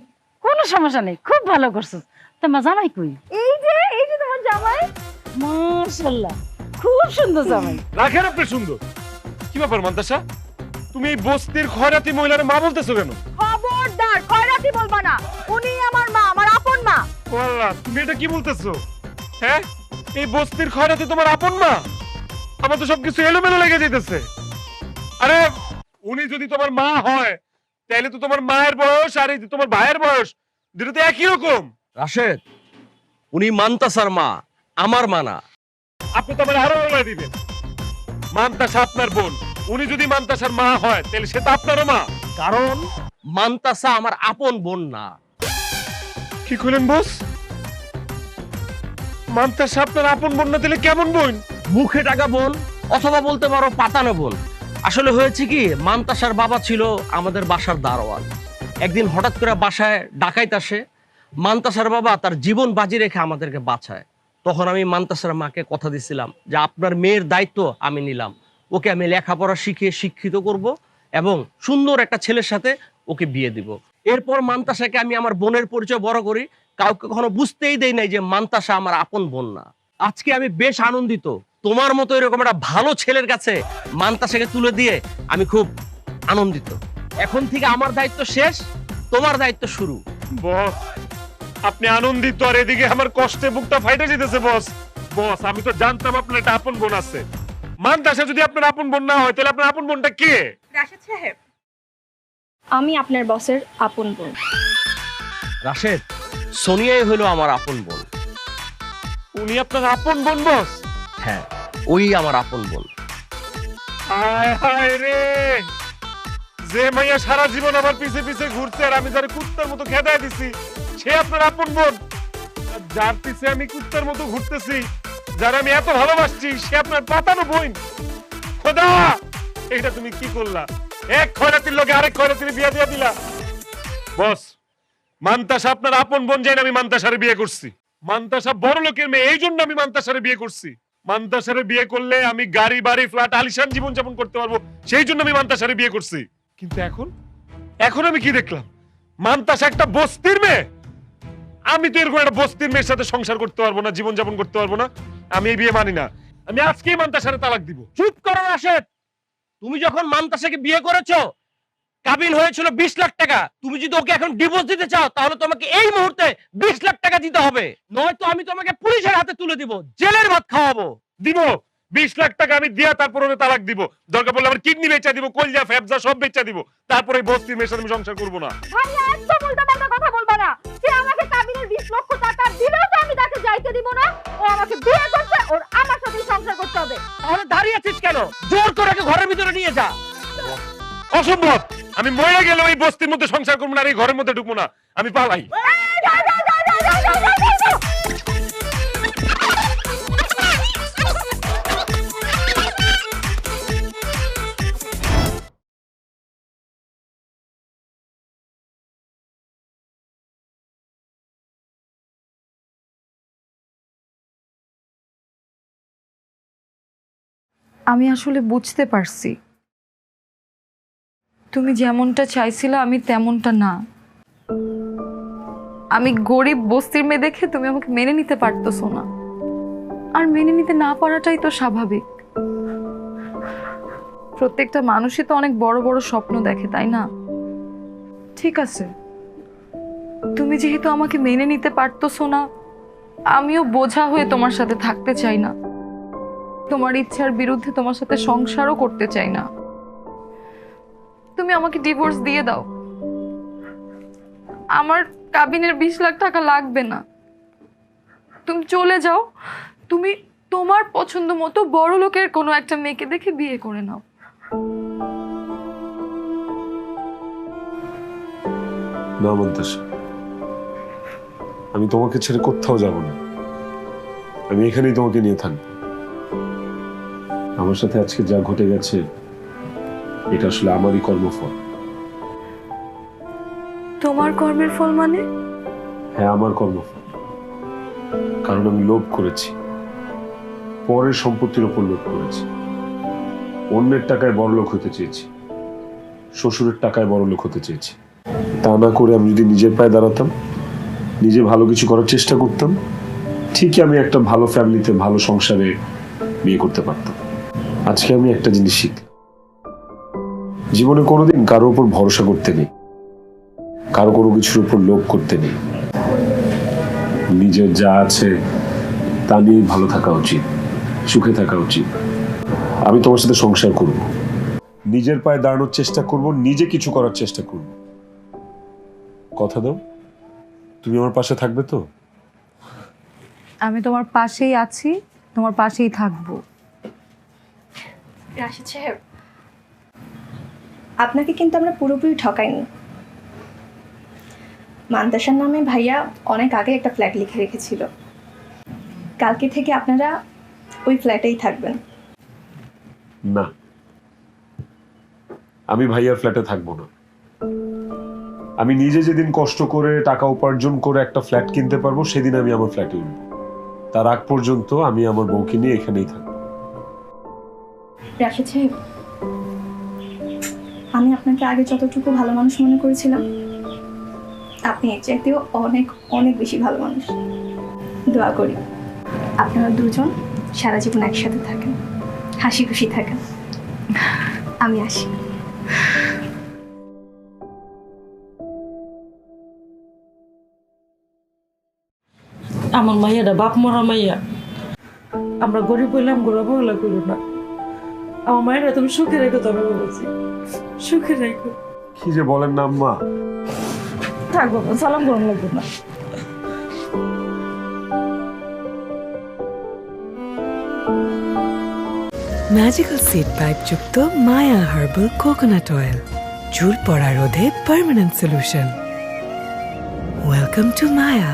কোনো সমস্যা নেই, খুব ভালো করছিস। তোমার জামাই কই? এই যে তোমার জামাই। মাশাআল্লাহ, খুব সুন্দর জামাই। রাখেন আপনি সুন্দর। কি ব্যাপার মান্তাসা, তুমি এই বস্তির খয়রাতি মহিলার মা বলতেছো কেন? খবরদার, খয়রাতি বলবা না। উনি আমার মা, আমার আপন মা। ও আল্লাহ, তুমি এটা কি বলতেছো? হ্যাঁ, এই বস্তির খয়রাতি তোমার আপন মা? আমার তো সবকিছু এলোমেলো লেগে যেতেছে। আরে উনি যদি তোমার মা হয় তাহলে তো তোমার মায়ের বয়স আর এই যে তোমার ভাইয়ের বয়স দুটো তো একই রকম। রাশেদ, উনি মান্তাসার মা, আমার মা না। আপনি তো আমার আরো বলে দিবেন মান্তাসা আপনার বোন। উনি যদি মান্তাসার মা হয় তাহলে সে তো আপনারও মা। কারণ মান্তাসা আমার আপন বোন না। কি করলেন বস? মান্তাসা আপনার আপন বোন না তাহলে কেমন বোন? মুখে টাকা বোন, অথবা বলতে পারো পাতানো বোন। আসলে হয়েছে কি, মান্তাসার বাবা ছিল আমাদের বাসার দারোয়ান। একদিন হঠাৎ করে বাসায় ডাকাইত আসে। মান্তাসার বাবা তার জীবন বাজি রেখে আমাদেরকে বাঁচায়। তখন আমি মান্তাসার মাকে কথা দিছিলাম যে আপনার মেয়ের দায়িত্ব আমি নিলাম, ওকে আমি লেখাপড়া শিখিয়ে শিক্ষিত করব এবং সুন্দর একটা ছেলের সাথে ওকে বিয়ে দিব। এরপর মান্তাসাকে আমি আমার বোনের পরিচয় বড় করি, কাউকে কখনো বুঝতেই দেই নাই যে মান্তাসা আমার আপন বোন না। আজকে আমি বেশ আনন্দিত, তোমার মতো এরকম একটা ভালো ছেলের কাছে মান্তাসাকে তুলে দিয়ে আমি খুব আনন্দিত। এখন থেকে আমার দায়িত্ব শেষ, তোমার দায়িত্ব শুরু। বস আপনি আনন্দিত আর এদিকে আমার কষ্টে বুকটা ফাইটে যেতেছে। বস বস আমি তো জানতাম আপনার একটা আপন বোন আছে। মান্তাসা যদি আপনার আপন বোন না হয় তাহলে আপনার আপন বোনটা কে? রাশেদ সাহেব, আমি আপনার বসের আপন বোন। রাশেদ, সোনিয়াই হলো আমার আপন বোন। উনি আপনার আপন বোন বস? হ্যাঁ, ওই আমার আপন বোন। হায় হায় রে, যে মাইয়া সারা জীবন আমার পিছে পিছে ঘুরছে আর আমি যারে কুত্তার মতো খেদায় দিছি সে আপনার আপন বোন। আর যার পিছে আমি কুত্তার মতো ঘুরতেছি, যারা আমি এত ভালোবাসছি, সে আপনার পাতানো বোন। খোদা, এটা তুমি কি করলা? এক খয়রাতির লোকে আরেক খয়রাতির বিয়ে দিয়ে দিলা। বস মান্তাসা আপনার আপন বোন যাই আমি মান্তাসারে বিয়ে করছি। মান্তাসা বড় লোকের মেয়ে, এই জন্য আমি মান্তাসারে বিয়ে করছি। মান্তাসারে বিয়ে করলে আমি গাড়ি বাড়ি ফ্ল্যাট আলিশান জীবন যাপন করতে পারবো, সেই জন্য আমি মান্তাসারে বিয়ে করছি। কিন্তু এখন আমি কি দেখলাম? মান্তাসা একটা বস্তির মেয়ে। আমি তো এরকম একটা বস্তির মেয়ের সাথে সংসার করতে পারবো না, জীবন যাপন করতে পারবো না। আমি এই বিয়ে মানি না। আমি আজকেই মান্তাসারে তালাক দিব। চুপ করো রাশেদ, তুমি যখন মান্তাসাকে বিয়ে করেছো কাবিন হয়েছিল 20 লাখ টাকা। তুমি যদি ওকে এখন ডিভোর্স দিতে চাও তাহলে তোমাকে এই মুহূর্তে 20 লাখ টাকা দিতে হবে, নয়তো আমি তোমাকে পুলিশের হাতে তুলে দিব, জেলের ভাত খাওয়াবো। দিব 20 লাখ টাকা আমি দিয়া তারপর ওরে তালাক দিব। দরকার পড়লে আমার কিডনি বেচা দিব, কলজা ফেফজা সব বেচা দিব। তারপরে এই বস্তির মেয়ের সাথে আমি সংসার করব না। ভাইয়া একদম উল্টাপাল্টা কথা বলবা না। সে আমাকে কাবিনের 20 লক্ষ টাকা দিলেও তো আমি তাকে যাইতে দিব না। ও আমাকে বিয়ে করছে, ওর আমার সাথেই সংসার করতে হবে। তাহলে দাঁড়িয়ে আছিস কেন? জোর করে ওকে ঘরের ভিতরে নিয়ে যা। অসম্ভব, আমি মরে গেলে এই বস্তির মধ্যে সংসার করবো না, আর এই ঘরের মধ্যে ঢুকবো না। আমি পালাই। আমি আসলে বুঝতে পারছি তুমি যেমনটা চাইছিলে আমি তেমনটা না। আমি গরিব বস্তির মেয়ে দেখে তুমি আমাকে মেনে নিতে পারতেছো না, আর মেনে নিতে না পারাটাই তো স্বাভাবিক। প্রত্যেকটা মানুষই তো অনেক বড় বড় স্বপ্ন দেখে, তাই না? ঠিক আছে, তুমি যেহেতু আমাকে মেনে নিতে পারতেছো না, আমিও বোঝা হয়ে তোমার সাথে থাকতে চাই না। তোমার ইচ্ছার বিরুদ্ধে তোমার সাথে সংসারও করতে চাই না। তুমি আমাকে ডিভোর্স দিয়ে দাও। আমার কাবিনের 20 লাখ টাকা লাগবে না। তুমি চলে যাও। তুমি তোমার পছন্দ মতো বড় লোকের কোনো একটা মেয়েকে দেখে বিয়ে করে নাও। না মান্তাসা, আমি তোমাকে ছেড়ে কোথাও যাব না। আমি এখানেই তোমাকে নিয়ে থাকবো। আমার সাথে আজকে যা ঘটে গেছে এটা আসলে আমারই কর্মফল। তোমার কর্মের ফল মানে? হ্যাঁ, আমার কর্মফল। কারণ আমি লোভ করেছি, পরের সম্পত্তির উপর লোভ করেছি। অন্যের টাকায় বড়লোক হতে চেয়েছি, শ্বশুরের টাকায় বড়লোক হতে চেয়েছি। তা না করে আমি যদি নিজের পায়ে দাঁড়াতাম, নিজে ভালো কিছু করার চেষ্টা করতাম, ঠিকই আমি একটা ভালো ফ্যামিলিতে ভালো সংসারে বিয়ে করতে পারতাম। আজকে আমি একটা জিনিস শিখলাম, জীবনে কোনোদিন কারোর উপর ভরসা করতে নেই, কারো কোনো কিছুর উপর লোভ করতে নেই। নিজের যা আছে তা নিয়ে ভালো থাকা উচিত, সুখে থাকা উচিত। আমি তোমার সাথে সংসার করব, নিজের পায়ে দাঁড়ানোর চেষ্টা করব, নিজে কিছু করার চেষ্টা করব। কথা দাও, তুমি আমার পাশে থাকবে তো? আমি তোমার পাশেই আছি, তোমার পাশেই থাকবো। রাশিদ সাহেব, আপনাকে কিন্তু আমরা পুরোপুরি ঠকাইনি। মান্তাসার নামে ভাইয়া অনেক আগে একটা ফ্ল্যাট লিখে রেখেছিল। কালকে থেকে আপনারা ওই ফ্ল্যাটেই থাকবেন। না, আমি ভাইয়ার ফ্ল্যাটে থাকবো না। আমি নিজে যেদিন কষ্ট করে টাকা উপার্জন করে একটা ফ্ল্যাট কিনতে পারবো, সেদিন আমি আমার ফ্ল্যাটে উঠবো। তার আগ পর্যন্ত আমি আমার বউকে নিয়ে এখানেই থাকবো। রাশিদ সাহেব, আমি আপনাকে আগে যতটুকু ভালো মানুষ মনে করেছিলাম, আপনি এর চাইতেও অনেক অনেক বেশি ভালো মানুষ। দোয়া করি আপনারা দুজন সারা জীবন একসাথে থাকেন, হাসি খুশি থাকেন। আমি আসি। আমার মাইয়াটা বাপ মরা মাইয়া, আমরা গরিব হইলাম, গোড়া বগলা করো না। আমার মায়েরা তুমি সুখে রেখো, তবে বলছি সুখে রেখো। কি যে বলেন না আম্মা। থাক বাবা, সালাম করুন লাগবে না। ম্যাজিক্যাল সিড পাইপ যুক্ত মায়া হার্বাল কোকোনাট অয়েল, চুল পড়া রোধে permanent solution. Welcome to Maya.